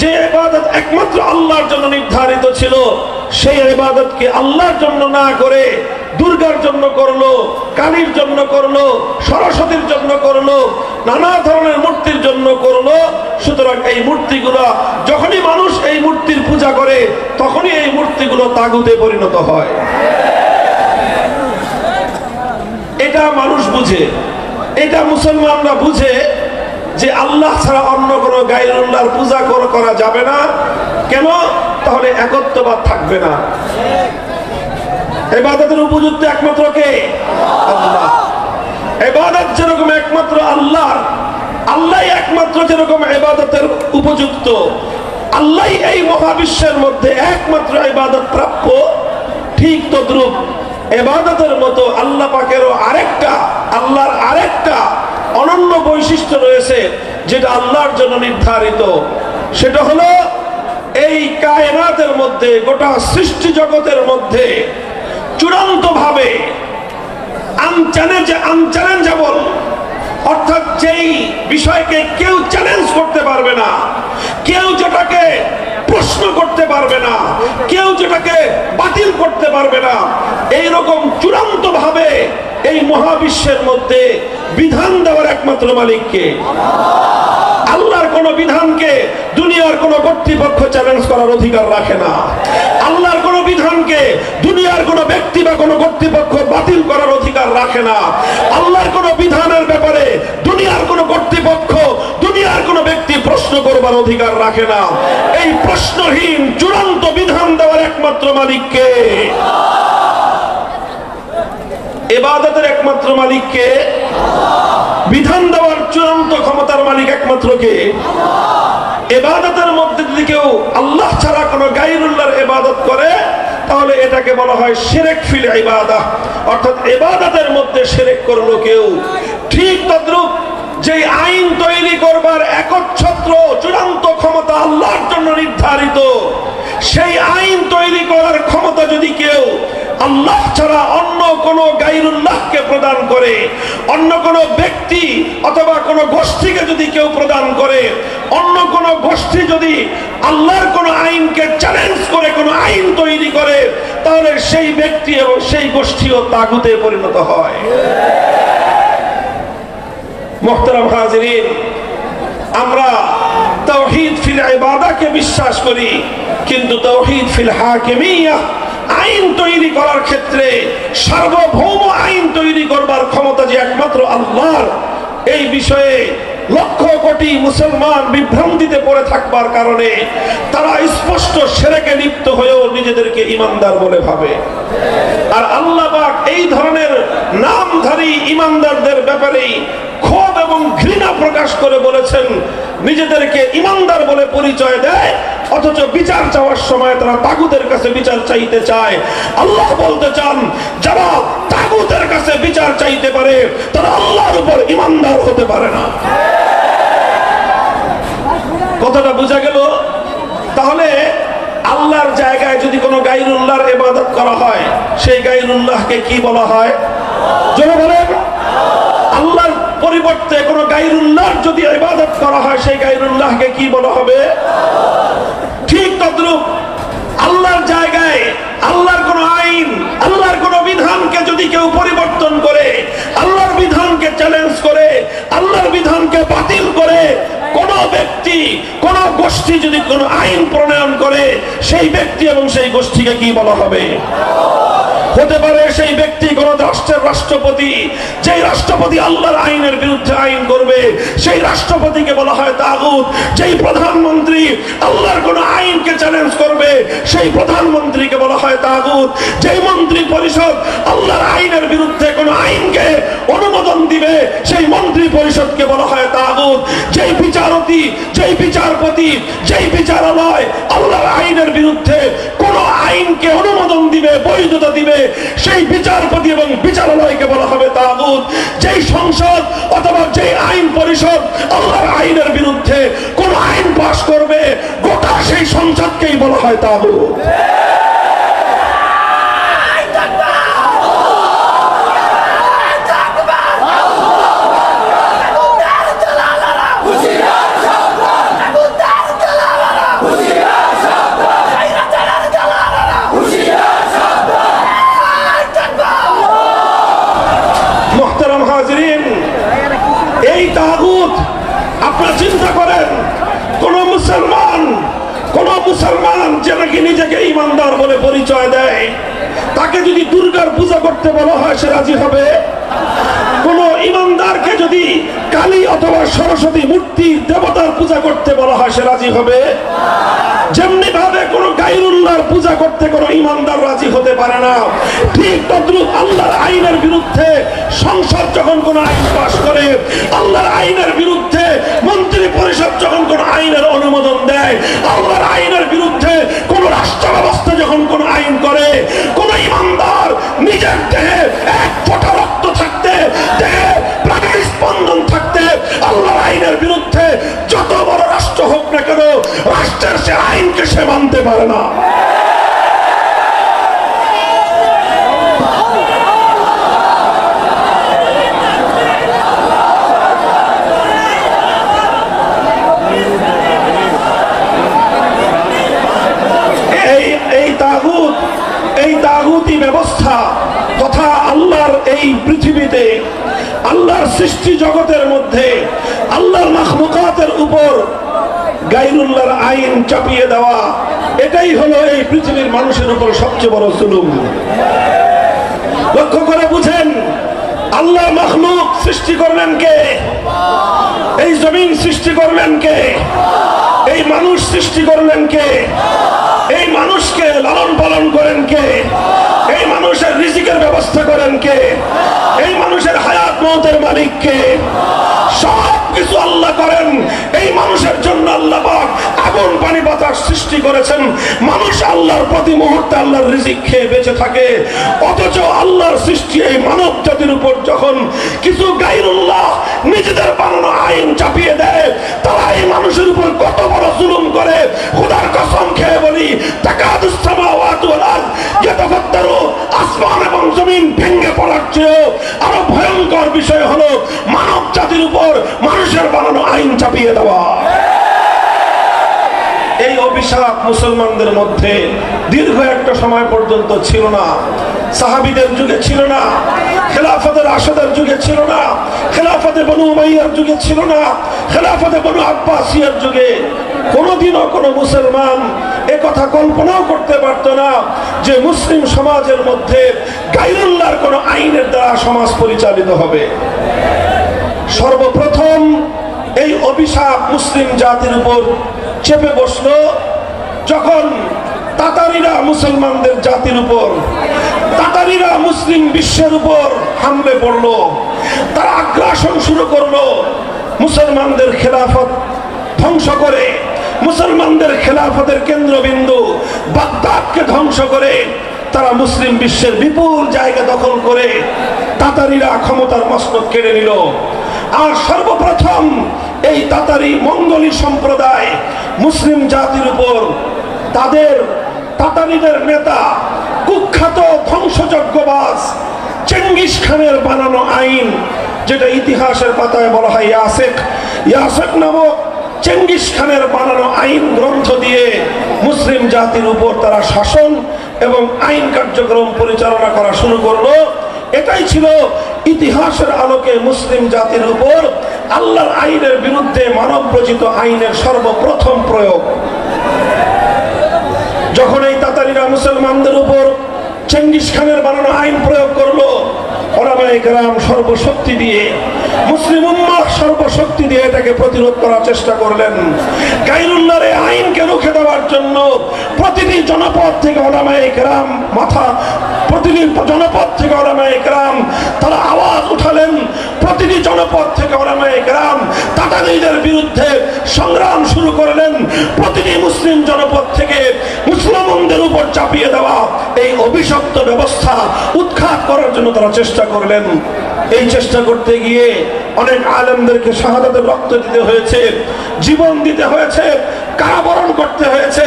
যে ইবাদত একমাত্র আল্লাহর জন্য নির্ধারিত ছিল, সেই ইবাদতকে আল্লাহর জন্য না করে দুর্গার জন্য করলো, কালীর জন্য করলো, সরস্বতীর জন্য করলো, নানা ধরনের মূর্তির জন্য করলো। সুতরাং এই মূর্তিগুলো যখনই মানুষ এই মূর্তির পূজা করে, তখনই এই মূর্তিগুলো তাগুতে পরিণত হয়। এটা মানুষ বুঝে, এটা মুসলমানরা বুঝে যে আল্লাহ ছাড়া অন্য কোনো গায়রুল্লাহর পূজা করা যাবে না। কেন? তাহলে একত্ববাদ থাকবে না। ইবাদতের উপযুক্ত একমাত্র কে? আল্লাহ। ইবাদত যেরকম একমাত্র আল্লাহর, আল্লাহ একমাত্র যেরকম ইবাদতের উপযুক্ত, আল্লাহ এই মহাবিশ্বের মধ্যে একমাত্র ইবাদত প্রাপ্য, ঠিক তদ্রূপ ইবাদতের মতো আল্লাহ পাকেরও আল্লাহর আরেকটা অনন্য বৈশিষ্ট্য রয়েছে, যেটা আল্লাহর জন্য নির্ধারিত। সেটা হলো এই কায়নাতের মধ্যে, গোটা সৃষ্টি জগতের মধ্যে চূড়ান্ত ভাবে আনচ্যালেঞ্জেবল, অর্থাৎ যেই বিষয়কে কেউ চ্যালেঞ্জ করতে পারবে না, কেউ যেটাকে প্রশ্ন করতে পারবে না, কেউ যেটাকে বাতিল করতে পারবে না, এইরকম চূড়ান্ত ভাবে এই মহাবিশ্বের মধ্যে বিধান দেওয়ার একমাত্র মালিককে। আল্লাহর কোন বিধানকে দুনিয়ার কোন কর্তৃপক্ষ চ্যালেঞ্জ করার অধিকার রাখে না। আল্লাহর কোন বিধানকে দুনিয়ার কোন ব্যক্তি বা কোন কর্তৃপক্ষ বাতিল করার অধিকার রাখে না। আল্লাহর কোন বিধানের ব্যাপারে দুনিয়ার কোন কর্তৃপক্ষ, দুনিয়ার কোন ব্যক্তি প্রশ্ন করবার অধিকার রাখে না। এই প্রশ্নহীন চূড়ান্ত বিধান দেওয়ার একমাত্র মালিককে, ইবাদতের একমাত্র মালিককে, বিধান দেওয়ার চূড়ান্ত ক্ষমতার মালিক একমাত্র কে? ইবাদতের মধ্যে যদি কেউ আল্লাহ ছাড়া কোনো গায়রুল্লাহর ইবাদত করে, তাহলে এটাকে বলা হয় শিরক ফিল ইবাদাহ, অর্থাৎ ইবাদতের মধ্যে শিরক করলো কেউ। ঠিক তদ্রূপ যে আইন তৈরি করবার একচ্ছত্র চূড়ান্ত ক্ষমতা আল্লাহর জন্য নির্ধারিত, সেই আইন তৈরি করার ক্ষমতা যদি কেউ আল্লাহ ছাড়া অন্য কোন গায়রুল্লাহকে প্রদান করে, অন্য কোন ব্যক্তি অথবা কোন গোষ্ঠীকে যদি কেউ প্রদান করে, অন্য কোন গোষ্ঠী যদি আল্লাহর কোন আইনকে চ্যালেঞ্জ করে কোন আইন তৈরি করে, তাহলে সেই ব্যক্তি এবং সেই গোষ্ঠীও তাগুতে পরিণত হয়। মুহতারাম হাজিরিন, আমরা তাওহীদ ফিল ইবাদাকে বিশ্বাস করি, কিন্তু তাওহীদ ফিল হাকিমিয়াহ, আইন তৈরি করার ক্ষেত্রে সার্বভৌম আইন তৈরি করবার ক্ষমতা যে একমাত্র আল্লাহর, এই বিষয়ে লক্ষ কোটি মুসলমান বিভ্রান্তিতে পড়ে থাকবার কারণে তারা স্পষ্ট শিরকে লিপ্ত হয়েও নিজেদেরকে ইমানদার বলে ভাবে। আর আল্লাহ পাক এই ধরনের নামধারী ইমানদারদের ব্যাপারেই ক্ষোভ এবং ঘৃণা প্রকাশ করে বলেছেন, নিজেদেরকে ইমানদার বলে পরিচয় দেয়, অথচ বিচার চাওয়ার সময় তারা তাগুতের কাছে বিচার চাইতে চায়। আল্লাহ বলতে চান, যারা তাগুতের কাছে বিচার চাইতে পারে তারা আল্লাহর উপর ইমানদার হতে পারে না। কথাটা বোঝা গেল? তাহলে আল্লাহর জায়গায় যদি কোনো গায়রুল্লাহর ইবাদত করা হয়, সেই গায়রুল্লাহকে কি বলা হয়? জোরে বলেন। আল্লাহর পরিবর্তে কোনো গায়রুল্লাহর যদি ইবাদত করা হয়, সেই গায়রুল্লাহকে কি বলা হবে? ঠিক তদ্রূপ আল্লাহর জায়গায় আল্লাহর কোন আইন, আল্লাহর কোন বিধানকে যদি কেউ পরিবর্তন করে, আল্লাহর বিধানকে চ্যালেঞ্জ করে, আল্লাহর বিধানকে বাতিল করে কোন ব্যক্তি, কোন গোষ্ঠী যদি কোন আইন প্রণয়ন করে, সেই ব্যক্তি এবং সেই গোষ্ঠীকে কি বলা হবে? হতে পারে সেই ব্যক্তি কোন রাষ্ট্রের রাষ্ট্রপতি, যেই রাষ্ট্রপতি আল্লাহর আইনের বিরুদ্ধে আইন করবে সেই রাষ্ট্রপতিকে বলা হয় তাগুত। যেই প্রধানমন্ত্রী আল্লাহর কোন আইনকে চ্যালেঞ্জ করবে সেই প্রধানমন্ত্রীকে বলা হয় তাগুত। যেই মন্ত্রী পরিষদ আল্লাহর আইনের বিরুদ্ধে কোন আইনকে অনুমোদন দিবে সেই মন্ত্রী পরিষদকে বলা হয় তাগুত। যেই বিচারপতি, যেই বিচারপতি, যেই বিচারালয় আল্লাহর আইনের বিরুদ্ধে কোন আইনকে অনুমোদন দিবে, বৈধতা দিবে, সেই বিচারপতি এবং বিচারালয়কে বলা হবে তাগুত। যেই সংসদ অথবা যেই আইন পরিষদ আল্লাহর আইনের বিরুদ্ধে কোন আইন পাশ করবে গোটা সেই সংসদকেই বলা হয় তাগুত। মোহতারাম হাজরিন, এই তাগুত আপনারা চিন্তা করেন, কোন মুসলমান যে নাকি নিজেকে ইমানদার বলে পরিচয় দেয় তাকে যদি দুর্গার পূজা করতে বলা হয় সে রাজি হবে? কোন ইমানদারকে যদি কালী অথবা সরস্বতী মূর্তি দেবতার পূজা করতে বলা হয় সে রাজি হবে? যেমনি ভাবে কোন গায়রুল্লাহর পূজা করতে কোন ইমানদার রাজি হতে পারে না, ঠিক তদ্রুপ আল্লাহর আইনের বিরুদ্ধে সংসদ যখন কোন আইন পাশ করে, আল্লাহর আইনের বিরুদ্ধে মন্ত্রী পরিষদ যখন কোন আইনের অনুমোদন দেয়, আল্লাহর আইনের বিরুদ্ধে কোন রাষ্ট্র ব্যবস্থা যখন কোন আইন করে, কোন ইমানদার নিজের দেহে এক ফোঁটা রক্ত থাকতে, দেহে প্রাণের স্পন্দন থাকতে আল্লাহর আইনের বিরুদ্ধে যত বড় রাষ্ট্র হোক না কেন রাষ্ট্রের সে আইনকে সে মানতে পারে না। এই তাগুতি ব্যবস্থা তথা আল্লাহর এই পৃথিবীতে, আল্লাহর সৃষ্টি জগতের মধ্যে, আল্লাহর মাখলুকাতের উপর গায়রুল্লাহর আইন চাপিয়ে দেওয়া, এটাই হলো এই পৃথিবীর মানুষের উপর সবচেয়ে বড় জুলুম। লক্ষ্য করে বুঝেন, আল্লাহর মাখলুক সৃষ্টি করলেন কে? এই জমিন সৃষ্টি করলেন কে? এই মানুষ সৃষ্টি করলেন কে? এই মানুষকে লালন পালন করেন কে? এই মানুষের রিজিকের ব্যবস্থা করেন কে? এই মানুষের হায়াত মওতের মালিক কে? সব কিছু আল্লাহ করেন। এই মানুষের জন্য আল্লাহ পাক আগুন পানি বাতাস সৃষ্টি করেছেন। মানুষ আল্লাহর প্রতি মুহূর্তে আল্লাহর রিজিক খেয়ে বেঁচে থাকে। অথচ আল্লাহর সৃষ্টি এই মানব জাতির উপর যখন কিছু গায়রুল্লাহ নিজেদের বানানো আইন চাপিয়ে দেয়, তারা এই মানুষের উপর কত বড় জুলুম করে খোদার কসম খেয়ে বলি, তাকাদুস সামাওয়াতু ওয়াল আরদ ইয়াতাফাত্তারু, আসমান এবং জমিন ভেঙে পড়ার চেয়েও আরো ভয়ঙ্কর বিষয় হলো মানব জাতির উপর মানুষের বানানো আইন চাপিয়ে দেওয়া। এই অভিশাপ মুসলমানদের মধ্যে দীর্ঘ একটা সময় পর্যন্ত ছিল না। সাহাবীদের যুগে ছিল না, খেলাফতের রাশেদের যুগে ছিল না, খেলাফতে বনু উমাইয়ার যুগে ছিল না, খেলাফতে বনু আব্বাসিয়ার যুগে কোনোদিনও কোনো মুসলমান একথা কল্পনাও করতে পারত না যে মুসলিম সমাজের মধ্যে গায়রুল্লাহর কোনো আইনের দ্বারা সমাজ পরিচালিত হবে। সর্বপ্রথম এই অভিশাপ মুসলিম জাতির উপর চেপে বসলো যখন তাতারিরা মুসলমানদের জাতির উপর, তাতারিরা মুসলিম বিশ্বের উপর হামলে পড়লো। তারা আগ্রাসন শুরু করলো, মুসলমানদের খেলাফত ধ্বংস করে, মুসলমানদের খেলাফতের কেন্দ্রবিন্দু বাগদাদকে ধ্বংস করে তারা মুসলিম বিশ্বের বিপুল জায়গা দখল করে তাতারিরা ক্ষমতার মস্তক কেড়ে নিল। আর সর্বপ্রথম এই তাতারি মঙ্গোলি সম্প্রদায় মুসলিম জাতির উপর তাদের তাতারিদের নেতা কুখ্যাত ধ্বংসযজ্ঞবাজ চেঙ্গিস খানের বানানো আইন, যেটা ইতিহাসের পাতায় বলা হয় ইয়াসেক নামক চেঙ্গিস খানের বানানো আইন গ্রন্থ দিয়ে মুসলিম জাতির উপর তারা শাসন এবং আইন কার্যক্রম পরিচালনা করা শুরু করলো। এটাই ছিল ইতিহাসের আলোকে মুসলিম জাতির উপর আল্লাহর আইনের বিরুদ্ধে মানব রচিত আইনের সর্বপ্রথম প্রয়োগ। যখন এই তাতারিরা মুসলমানদের উপর চেঙ্গিস খানের বানানো আইন প্রয়োগ করলো, ওলামায়ে ওলামায়ে কেরাম সর্বশক্তি দিয়ে, মুসলিম উম্মাহ সর্বশক্তি দিয়ে এটাকে প্রতিরোধ করার চেষ্টা করলেন। গায়রুল্লাহর এই আইনকে রুখে দেওয়ার জন্য প্রতিটি জনপদ থেকে ওলামায়ে কেরাম প্রতিটি জনপদ থেকে ওলামায়ে কেরাম তারা আওয়াজ উঠালেন। প্রতিটি জনপদ থেকে ওলামায়ে কেরাম তাতারীদের বিরুদ্ধে সংগ্রাম শুরু করলেন। প্রতিটি মুসলিম জনপদ থেকে মুসলমানদের উপর চাপিয়ে দেওয়া এই অভিশপ্ত ব্যবস্থা উৎখাত করার জন্য তারা চেষ্টা করলেন। এই চেষ্টা করতে গিয়ে অনেক আলেমদেরকে শাহাদাতের রক্ত দিতে হয়েছে, জীবন দিতে হয়েছে, কারাবরণ করতে হয়েছে।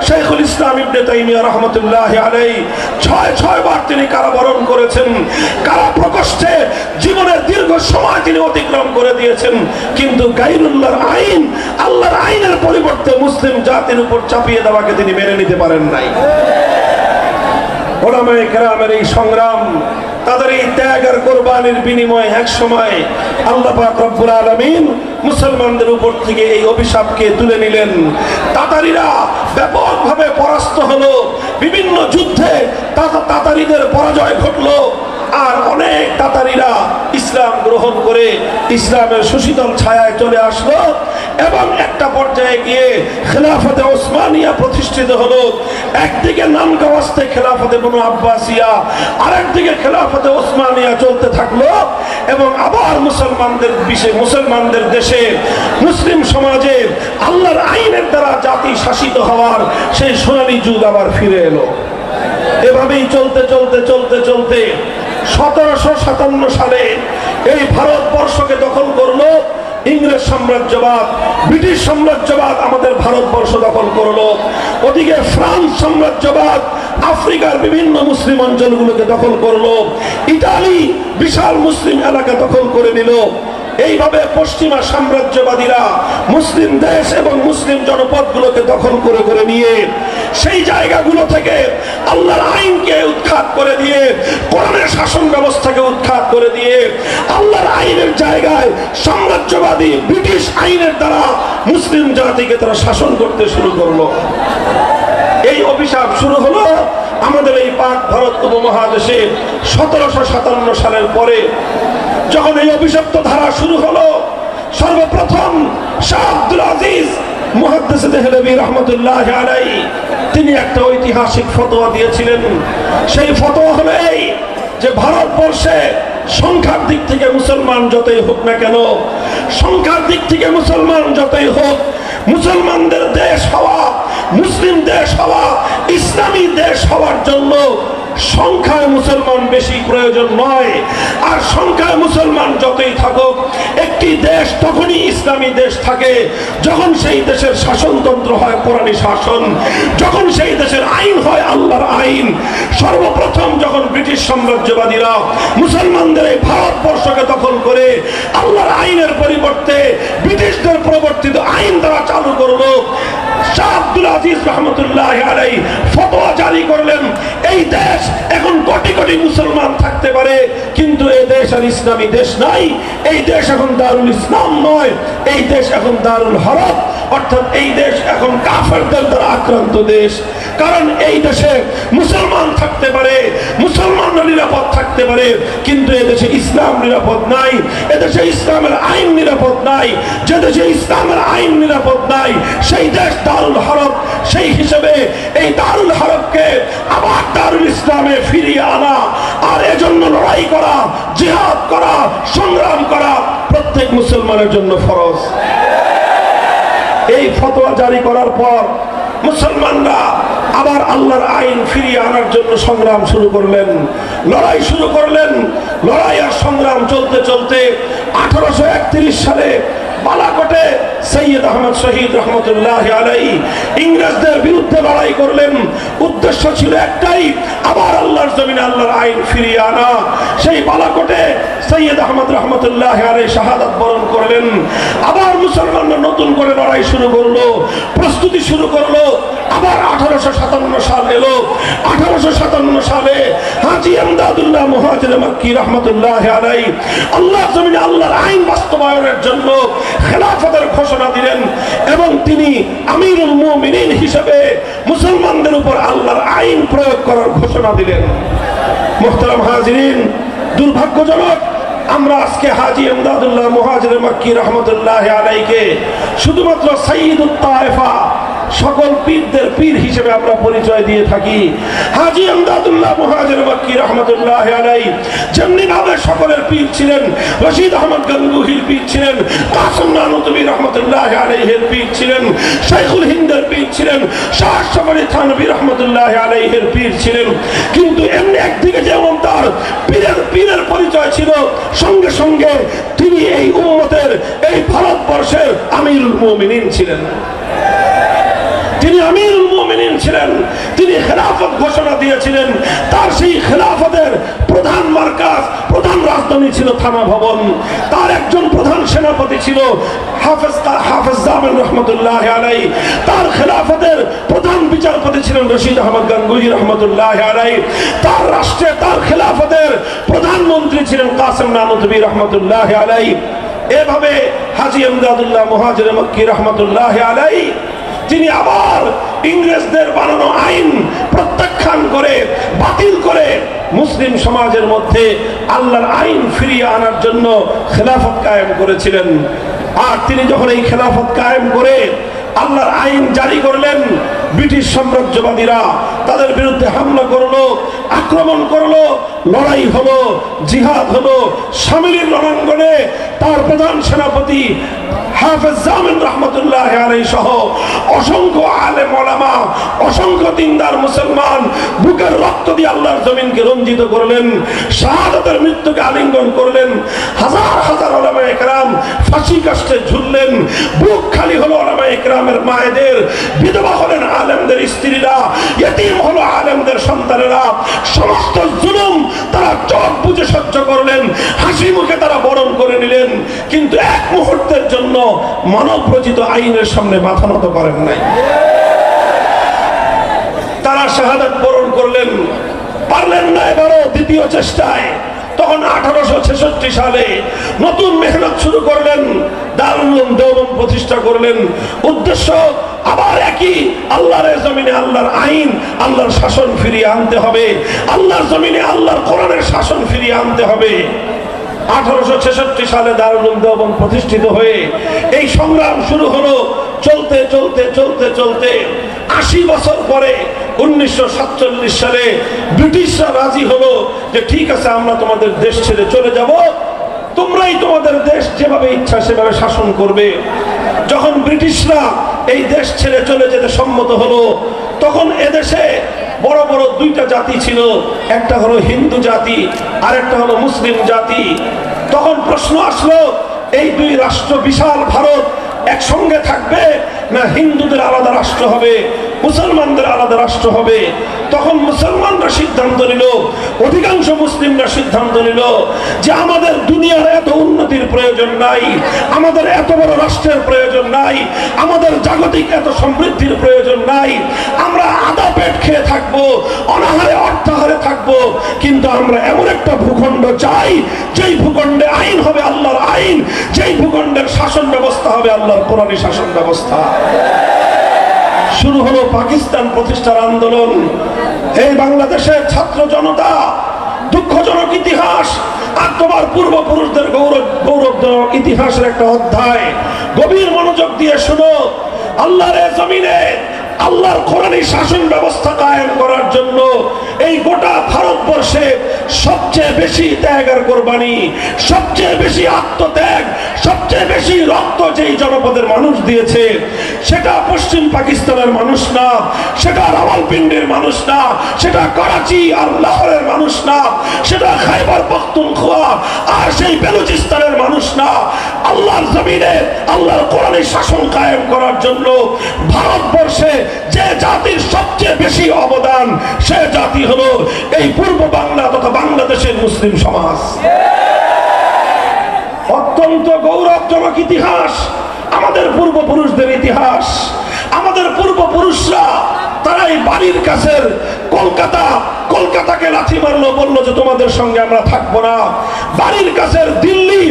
শাইখুল ইসলাম ইবনে তাইমিয়া রাহমাতুল্লাহি আলাইহি ৬ বার তিনি কারাবরণ করেছেন। কারা প্রকোষ্ঠে জীবনের দীর্ঘ সময় তিনি অতিক্রম করে দিয়েছেন, কিন্তু গায়রুল্লাহর আইন, আল্লাহর আইনের পরিবর্তে মুসলিম জাতির উপর চাপিয়ে দেওয়াকে তিনি মেনে নিতে পারেন নাই। ওলামায়ে কেরামের এই সংগ্রাম, তাদের এই ত্যাগ আর কোরবানির বিনিময়ে এক সময় আল্লাহ পাক রব্বুল আলামিন মুসলমানদের উপর থেকে এই অভিশাপকে তুলে নিলেন। তাতারীরা ব্যাপকভাবে পরাস্ত হলো, বিভিন্ন যুদ্ধে তাতারীদের পরাজয় ঘটলো, আর অনেক তাতারীরা ইসলাম গ্রহণ করে ইসলামের সুশীতল ছায়ায় চলে আসলো এবং একটা পর্যায়ে গিয়ে খেলাফতে ওসমানিয়া প্রতিষ্ঠিত হলো। একদিকে নামকাওয়াস্তে খেলাফতে বনু আব্বাসিয়া, আরেকদিকে খেলাফতে ওসমানিয়া চলতে থাকলো এবং আবার মুসলমানদের দেশে, মুসলিম সমাজে আল্লাহর আইনের দ্বারা জাতি শাসিত হওয়ার সেই সোনালী যুগ আবার ফিরে এলো। এভাবেই চলতে চলতে চলতে চলতে 1757 সালে এই ভারতবর্ষকে দখল করলো ইংরেজ সাম্রাজ্যবাদ, ব্রিটিশ সাম্রাজ্যবাদ আমাদের ভারতবর্ষ দখল করলো। ওদিকে ফ্রান্স সাম্রাজ্যবাদ আফ্রিকার বিভিন্ন মুসলিম অঞ্চলগুলোকে দখল করলো। ইতালি বিশাল মুসলিম এলাকা দখল করে নিল। এইভাবে পশ্চিমা সাম্রাজ্যবাদীরা মুসলিম দেশ এবং মুসলিম জনপদগুলোকে দখল করে করে নিয়ে সেই জায়গাগুলো থেকে আল্লাহর আইনকে উৎখাত করে দিয়ে, কোরআনের শাসন ব্যবস্থাকে উৎখাত করে দিয়ে আল্লাহর আইনের জায়গায় সাম্রাজ্যবাদী ব্রিটিশ আইনের দ্বারা মুসলিম জাতিকে তারা শাসন করতে শুরু করলো। এই অভিশাপ শুরু হলো আমাদের এই পাক ভারত উপমহাদেশে 1757 সালের পরে। যখন এই অভিশপ্ত ধারা শুরু হলো, সর্বপ্রথম শাহ আব্দুল আজিজ মুহাদ্দিস দেহলভী রাহমাতুল্লাহি আলাইহি তিনি একটা ঐতিহাসিক ফতোয়া দিয়েছিলেন। সেই ফতোয়া হলো এই যে ভারতবর্ষে সংখ্যার দিক থেকে মুসলমান যতই হোক না কেন, সংখ্যার দিক থেকে মুসলমান যতই হোক, মুসলমানদের দেশ হওয়া, মুসলিম দেশ হওয়া, ইসলামী দেশ হওয়ার জন্য সংখ্যায় মুসলমান বেশি প্রয়োজন নয়। আর সংখ্যায় মুসলমান যতই থাকুক, একটি দেশ তখনই ইসলামী দেশ থাকে যখন সেই দেশের শাসনতন্ত্র হয় কোরআনী শাসন, যখন সেই দেশের আইন হয় আল্লাহর আইন। সর্বপ্রথম যখন ব্রিটিশ সাম্রাজ্যবাদীরা মুসলমানদের এই ভারতবর্ষকে দখল করে আল্লাহর আইনের পরিবর্তে ব্রিটিশদের প্রবর্তিত আইন দ্বারা চালু করলো, শাহ আব্দুল আজিজ রহমতুল্লাহি আলাইহি ফতোয়া জারি করলেন, এই দেশ এখন কোটি কোটি মুসলমান থাকতে পারে, কিন্তু এই দেশ আর ইসলামী দেশ নাই। এই দেশ এখন দারুল ইসলাম নয়, এই দেশ এখন দারুল হরব, অর্থাৎ এই দেশ এখন কাফেরদের দ্বারা আক্রান্ত দেশ। কারণ এই দেশে মুসলমান থাকতে পারে, মুসলমানরা নিরাপদ থাকতে পারে, কিন্তু এদেশে ইসলাম নিরাপদ নাই, এদেশে ইসলামের আইন নিরাপদ নাই। যে দেশে ইসলামের আইন নিরাপদ নাই সেই দেশ দারুল হরব। সেই হিসেবে এই দারুল হরবকে আবার দারুল ইসলামে ফিরিয়ে আনা আর এজন্য লড়াই করা, জিহাদ করা, সংগ্রাম করা প্রত্যেক মুসলমানের জন্য ফরজ। এই ফতোয়া জারি করার পর মুসলমানরা আবার আল্লাহর আইন ফিরিয়ে আনার জন্য সংগ্রাম শুরু করলেন, লড়াই শুরু করলেন। লড়াই আর সংগ্রাম চলতে চলতে 1831 সালে বালাকোটে সৈয়দ আহমদ শহীদ রহমতুল্লাহি আলাইহি ইংরেজদের বিরুদ্ধে লড়াই করলেন। উদ্দেশ্য ছিল একটাই, আবার আল্লাহর জমিনে আল্লাহর আইন ফিরিয়ে আনা। সেই বালাকোটে সৈয়দ আহমদ রহমতুল্লাহি আলাইহি শাহাদাত বরণ করলেন। আবার মুসলমানরা নতুন করে লড়াই শুরু করলো, প্রস্তুতি শুরু করলো। আবার 1857 সাল এলো। 1857 সালে হাজী আমদাদুল্লাহ মুহাজির মক্কি রহমতুল্লাহি আলাইহি আল্লাহর জমিনে আল্লাহর আইন বাস্তবায়নের জন্য খেলাফতের ঘোষণা দিলেন এবং তিনি আমিরুল মুমিনিন হিসেবে মুসলমানদের উপর আল্লাহর আইন প্রয়োগ করার ঘোষণা দিলেন। মুহতারাম হাজিরিন, দুর্ভাগ্যজনক আমরা আজকে হাজী ইমদাদুল্লাহ মুহাজির মক্কি রহমতুল্লাহ আলাইকে শুধুমাত্র সাইয়্যিদুত তায়েফা সকল পীরদের পীর হিসেবে আমরা পরিচয় দিয়ে থাকি। হাজী ইমদাদুল্লাহ মুহাজির মক্কি রহমতুল্লাহ আলাই যেমনি ভাবে সকলের পীর ছিলেন, রশিদ আহমদ গঙ্গুহির পীর ছিলেন, কাসেম নানুতুবি রহমতুল্লাহ আলাইহির পীর ছিলেন, শাইখুল হিন্দের পীর ছিলেন, শাহ আশরাফ থানভী রহমতুল্লাহ আলাইহির পীর ছিলেন। কিন্তু এমনি একদিকে যেমন তার পীরের পরিচয় ছিল, সঙ্গে সঙ্গে তিনি এই উম্মতের, এই ভারতবর্ষের আমিরুল মুমিনিন ছিলেন। তিনি আমিরুল মুমিনিন ছিলেন, তিনি খেলাফত ঘোষণা দিয়েছিলেন। তার সেই খেলাফতের প্রধান মার্কাজ, প্রধান রাজধানী ছিল থানা ভবন। তার একজন প্রধান সেনাপতি ছিল হাফেজ জামিল রহমতুল্লাহ আলাই। তার খেলাফতের প্রধান বিচারপতি ছিলেন রশিদ আহমদ গঙ্গুহি রহমতুল্লাহ আলাই। তার রাষ্ট্রে, তার খেলাফতের প্রধানমন্ত্রী ছিলেন কাসেম নানুতুবি রহমতুল্লাহ আলাই। এভাবে হাজী ইমদাদুল্লাহ মুহাজির মক্কি রহমতুল্লাহ আলাই তিনি আবার ইংরেজদের বানানো আইন প্রত্যাখ্যান করে, বাতিল করে মুসলিম সমাজের মধ্যে আল্লাহর আইন ফিরিয়ে আনার জন্য খেলাফত কায়েম করেছিলেন। আর তিনি যখন এই খেলাফত কায়েম করে আল্লাহর আইন জারি করলেন, ব্রিটিশ সাম্রাজ্যবাদীরা তাদের বিরুদ্ধে হামলা করলো, আক্রমণ করলো, লড়াই হলো, জিহাদ হলো। শামিলির রণাঙ্গনে তার প্রধান সেনাপতি হাফেজ জামিল রহমতুল্লাহ আলাইহি সহ অসংখ্য আলেম ওলামা, অসংখ্য দিনদার মুসলমান বুকের রক্ত দিয়ে আল্লাহর জমিনকে রঞ্জিত করলেন, শাহাদাতের মৃত্যুকে আলিঙ্গন করলেন। হাজার হাজার ওলামায়ে কেরাম ফাঁসি কাষ্ঠে ঝুললেন। বুক খালি হলো ওলামায়ে কেরামের মায়েদের, বিধবা হলেন আলেমদের স্ত্রীরা, ইতিম হলো আলেমদের সন্তানেরা। সমস্ত জুলুম তারা চোখ বুজে সহ্য করলেন, হাসি মুখে তারা বরণ করে নিলেন। কিন্তু এক মুহূর্তের জন্য মানব রচিত আইনের সামনে মাথা নত করেন নাই। তারা শাহাদাত বরণ করলেন, পারলেন না এবারও দ্বিতীয় চেষ্টায়। তখন 1866 সালে নতুন মেহনত শুরু করলেন, দারুল উলুম দেওবন্দ প্রতিষ্ঠা করলেন। উদ্দেশ্য আবার একই, আল্লাহর জমিনে আল্লাহর আইন, আল্লাহর শাসন ফিরিয়ে আনতে হবে, আল্লাহর জমিনে আল্লাহর কোরআনের শাসন ফিরিয়ে আনতে হবে। 1866 সালে দারুল উলুম দেওবন্দ প্রতিষ্ঠিত হয়ে এই সংগ্রাম শুরু হলো। চলতে চলতে চলতে চলতে 80 বছর পরে 1947 সালে ব্রিটিশরা রাজি হলো যে ঠিক আছে, আমরা তোমাদের দেশ ছেড়ে চলে যাব, তোমরাই তোমাদের দেশ যেভাবে ইচ্ছা সেভাবে শাসন করবে। যখন ব্রিটিশরা এই দেশ ছেড়ে চলে যেতে সম্মত হলো, তখন এদেশে বড় বড় দুইটা জাতি ছিল, একটা হলো হিন্দু জাতি আর একটা হলো মুসলিম জাতি। তখন প্রশ্ন আসলো, এই দুই রাষ্ট্র, বিশাল ভারত একসঙ্গে থাকবে না হিন্দুদের আলাদা রাষ্ট্র হবে, মুসলমানদের আলাদা রাষ্ট্র হবে? তখন মুসলমানরা সিদ্ধান্ত নিল, অধিকাংশ মুসলিমরা সিদ্ধান্ত নিল যে আমাদের দুনিয়ার এত উন্নতির প্রয়োজন নাই, আমাদের এত বড় রাষ্ট্রের প্রয়োজন নাই, আমাদের জাগতিক এত সমৃদ্ধির প্রয়োজন নাই। আমরা আধা পেট খেয়ে থাকবো, অনাহারে অর্থাহারে থাকবো, কিন্তু আমরা এমন একটা ভূখণ্ড চাই যেই ভূখণ্ডে আইন হবে আল্লাহর আইন, যেই ভূখণ্ডের শাসন ব্যবস্থা হবে আল্লাহর কোরআনী শাসন ব্যবস্থা। শুরু হলো পাকিস্তান প্রতিষ্ঠার আন্দোলন। এই বাংলাদেশের ছাত্র জনতা, দুঃখজনক ইতিহাস আর তোমার পূর্বপুরুষদের গৌরবজনক ইতিহাসের একটা অধ্যায়। গভীর মনোযোগ দিয়ে শুনো। আল্লাহর জমিনে আল্লাহর কোরআনী শাসন ব্যবস্থা কায়েম করার জন্য এই গোটা ভারতবর্ষে সবচেয়ে বেশি ত্যাগ আর কোরবানি, সবচেয়ে বেশি আত্মত্যাগ, সবচেয়ে বেশি রক্ত যেই জনপদের মানুষ দিয়েছে, সেটা পশ্চিম পাকিস্তানের মানুষ না, সেটা রাওয়ালপিন্ডির মানুষ না, সেটা করাচি আর লাহোরের মানুষ না, সেটা খাইবার পখতুনখোয়া আর সেই বেলুচিস্তানের মানুষ না। আল্লাহর জমিনে আল্লাহর কোরআনী শাসন কায়েম করার জন্য ভারতবর্ষে যে জাতির সবচেয়ে বেশি অবদান, সে জাতি হলো এই পূর্ব বাংলা তথা বাংলাদেশের মুসলিম সমাজ। অত্যন্ত গৌরবজনক ইতিহাস আমাদের পূর্বপুরুষদের ইতিহাস। আমাদের পূর্বপুরুষরা তারাই বাড়ির কাছের কলকাতাকে লাথি মারলো, বললো যে তোমাদের সঙ্গে আমরা থাকবো না। বাড়ির কাছের দিল্লি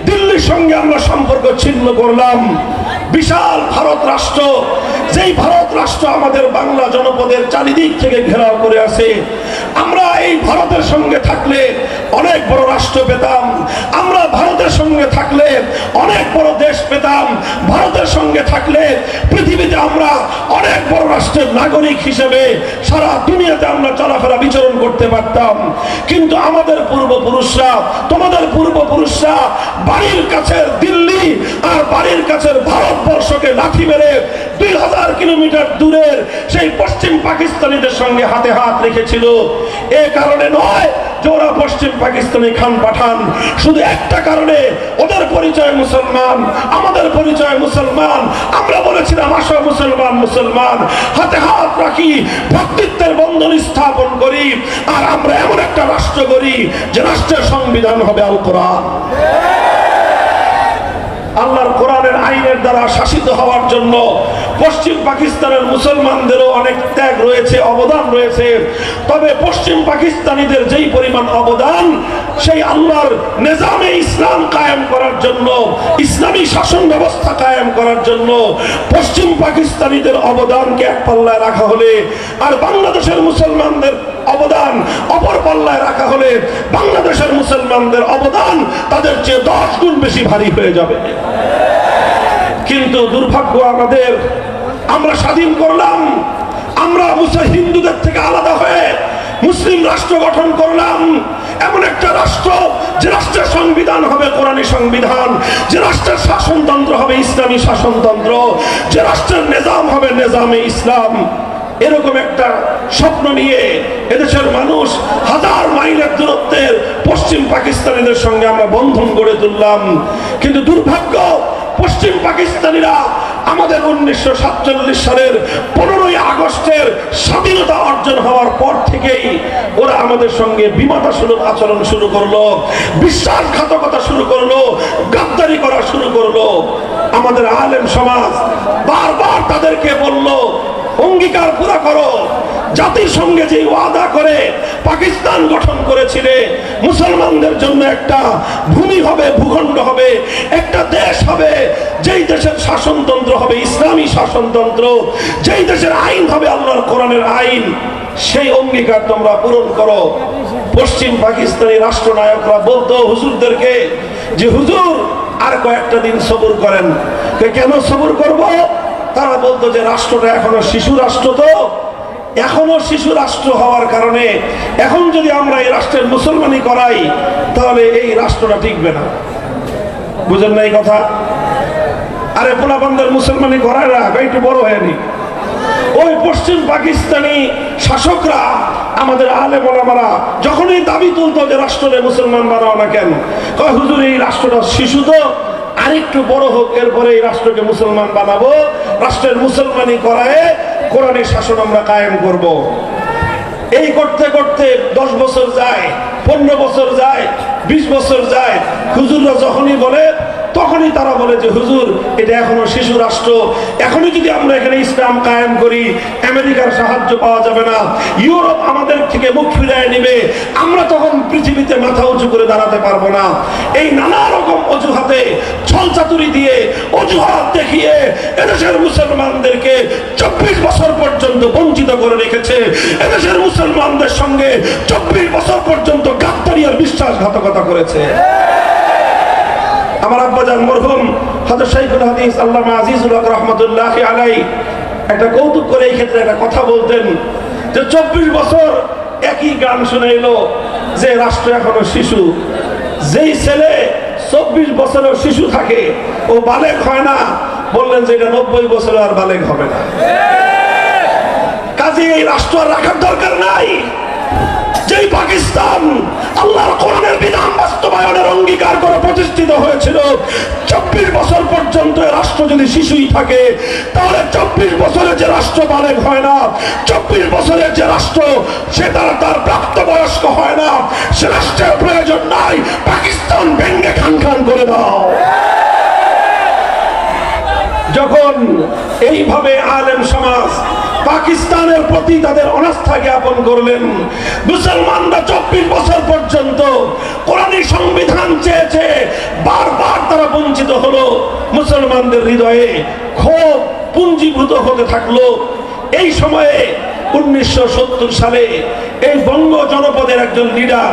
দিল্লির সঙ্গে আমরা সম্পর্ক ছিন্ন করলাম। বিশাল ভারত রাষ্ট্র, যেই ভারত রাষ্ট্র আমাদের বাংলা জনপদের চারিদিক থেকে ঘেরাও করে আছে। আমরা এই ভারতের সঙ্গে থাকলে অনেক বড় রাষ্ট্র পেতাম, আমরা ভারতের সঙ্গে থাকলে অনেক বড় দেশ পেতাম, ভারতের সঙ্গে থাকলে পৃথিবীতে আমরা অনেক বড় রাষ্ট্রের নাগরিক হিসেবে সারা দুনিয়াতে আমরা চলাফেরা বিচরণ করতে পারতাম। কিন্তু আমাদের পূর্বপুরুষরা, তোমাদের পূর্বপুরুষরা বাড়ির কাছের দিল্লি আর বাড়ির কাছের ভারতবর্ষকে লাঠি মেরে 2000 কিলোমিটার দূরের সেই পশ্চিম পাকিস্তানিদের সঙ্গে হাতে হাত রেখেছিল। এ কারণে নয় যে ওরা পশ্চিম পাকিস্তানি খান পাঠান, শুধু একটা কারণে, ওদের পরিচয় মুসলমান, আমাদের পরিচয় মুসলমান। আমরা বলেছিলাম আসো মুসলমান মুসলমান, হাতে হাত রাখি, ভ্রাতৃত্বের বন্ধন স্থাপন করি, আর আমরা এমন একটা রাষ্ট্র করি যে রাষ্ট্রের সংবিধান হবে আল কোরআন। আল্লাহর কোরআনের আইনের দ্বারা শাসিত হওয়ার জন্য পশ্চিম পাকিস্তানের মুসলমানদেরও অনেক ত্যাগ রয়েছে, অবদান রয়েছে। তবে পশ্চিম পাকিস্তানিদের যেই পরিমাণ অবদান, সেই আল্লাহর নিজামে ইসলাম কায়েম করার জন্য, ইসলামী শাসন ব্যবস্থা কায়েম করার জন্য পশ্চিম পাকিস্তানিদের অবদানকে এক পাল্লায় রাখা হলে আর বাংলাদেশের মুসলমানদের অবদান অপর পাল্লায় রাখা হলে বাংলাদেশের মুসলমানদের অবদান তাদের চেয়ে 10 গুণ বেশি ভারী হয়ে যাবে। কিন্তু দুর্ভাগ্য আমাদের, আমরা স্বাধীন করলাম, আমরা হিন্দুদের থেকে আলাদা হয়ে মুসলিম রাষ্ট্র গঠন করলাম। এমন একটা রাষ্ট্র যে রাষ্ট্রের সংবিধান হবে কোরআনী সংবিধান, যে রাষ্ট্রের শাসনতন্ত্র হবে ইসলামী শাসনতন্ত্র, যে রাষ্ট্রের নিজাম হবে নিজামে ইসলাম। এরকম একটা স্বপ্ন নিয়ে এদেশের মানুষ হাজার মাইলের দূরত্বের পশ্চিম পাকিস্তানিদের সঙ্গে আমরা বন্ধন গড়ে তুললাম। কিন্তু দুর্ভাগ্য, পশ্চিম পাকিস্তানিরা আমাদের 1947 সালের 15ই আগস্টের স্বাধীনতা অর্জন হওয়ার পর থেকেই ওরা আমাদের সঙ্গে বিমাতাসুলভ আচরণ শুরু করলো, বিশ্বাসঘাতকতা শুরু করলো, গাদ্দারি করা শুরু করলো। আমাদের আলেম সমাজ বারবার তাদেরকে বলল, অঙ্গীকার পুরা করো, জাতির সঙ্গে যে ওয়াদা করে পাকিস্তান গঠন করেছিলে, মুসলমানদের জন্য একটা ভূমি হবে, ভূখণ্ড হবে, একটা দেশ হবে, যেই দেশের শাসনতন্ত্র হবে ইসলামী শাসনতন্ত্র, যেই দেশের আইন হবে আল্লাহর কোরআনের আইন, সেই অঙ্গীকার তোমরা পূরণ করো। পশ্চিম পাকিস্তানি রাষ্ট্রনায়করা বলতো হুজুরদেরকে যে হুজুর আর কয়েকটা দিন সবুর করেন। কেন সবুর করব? তারা বলতো যে রাষ্ট্রটা এখনো শিশু রাষ্ট্র, তো এখনো শিশু রাষ্ট্র হওয়ার কারণে এখন যদি আমরা এই রাষ্ট্রের মুসলমানি করাই তাহলে এই রাষ্ট্রটা টিকবে না। বুঝেন না এই কথা? আরে পোলাপানদের মুসলমানি করায় না, একটু বড় হয়নি। ওই পশ্চিম পাকিস্তানি শাসকরা আমাদের আলেম ওলামারা যখনই দাবি তুলতো যে রাষ্ট্রে মুসলমান বানাও না কেন, কয় হুজুর এই রাষ্ট্রটা শিশু, তো আরেকটু বড় হোক, এরপরে এই রাষ্ট্রকে মুসলমান বানাবো, রাষ্ট্রের মুসলমানি করায় কোরআনী শাসন আমরা কায়েম করব। এই করতে করতে 10 বছর যায়, 15 বছর যায়, 20 বছর যায়। হুজুররা যখনই বলে তখনই তারা বলে যে হুজুর এটা এখনো শিশু রাষ্ট্র, এখনই যদি আমরা এখানে ইসলাম কায়েম করি আমেরিকার সাহায্য পাওয়া যাবে না, ইউরোপ আমাদের থেকে মুখ ফিরিয়ে নেবে, আমরা তখন পৃথিবীতে মাথা উঁচু করে দাঁড়াতে পারবো না। এই নানা রকম অজুহাতে, ছলচাতুরি দিয়ে, অজুহাত দেখিয়ে এদেশের মুসলমানদেরকে 24 বছর পর্যন্ত বঞ্চিত করে রেখেছে। এদেশের মুসলমানদের সঙ্গে 24 বছর পর্যন্ত গাদ্দারি আর বিশ্বাসঘাতকতা করেছে। আমার আব্বাজান মরহুম হযরত শাইখুল হাদিস আল্লামা আজিজুল হক রাহমাতুল্লাহি আলাইহি একটা কৌতুক করে এই ক্ষেত্রে একটা কথা বলতেন যে 24 বছর একই গান শুনে এলো যে রাষ্ট্র এখনো শিশু। যেই ছেলে 24 বছরের শিশু থাকে ও বালেগ হয় না, বললেন যে এটা 90 বছরে আর বালেগ হবে না। কাজে এই রাষ্ট্র আর রাখার দরকার নাই। যেই পাকিস্তান আল্লাহর কোরআনের বিধান বাস্তবায়নের অঙ্গীকার করে প্রতিষ্ঠিত হয়েছিল, 24 বছর পর্যন্ত রাষ্ট্র যদি শিশুই থাকে তাহলে 24 বছরের যে রাষ্ট্র বালেগ হয় না, 24 বছরের যে রাষ্ট্র সে তার প্রাপ্তবয়স্ক হয় না, সে রাষ্ট্রের প্রয়োজন নাই। পাকিস্তান ভেঙ্গে খান খান করে দাও। যখন এইভাবে আলেম সমাজ পাকিস্তানের প্রতি তাদের অনাস্থা জ্ঞাপন করলেন, মুসলমানরা 24 বছর পর্যন্ত কোরআনী সংবিধান চেয়েছে, বারবার মুসলমানদের হৃদয়ে ক্ষোভ পুঞ্জীভূত হতে থাকলো। এই সময়ে 1970 সালে এই বঙ্গ জনপদের একজন লিডার,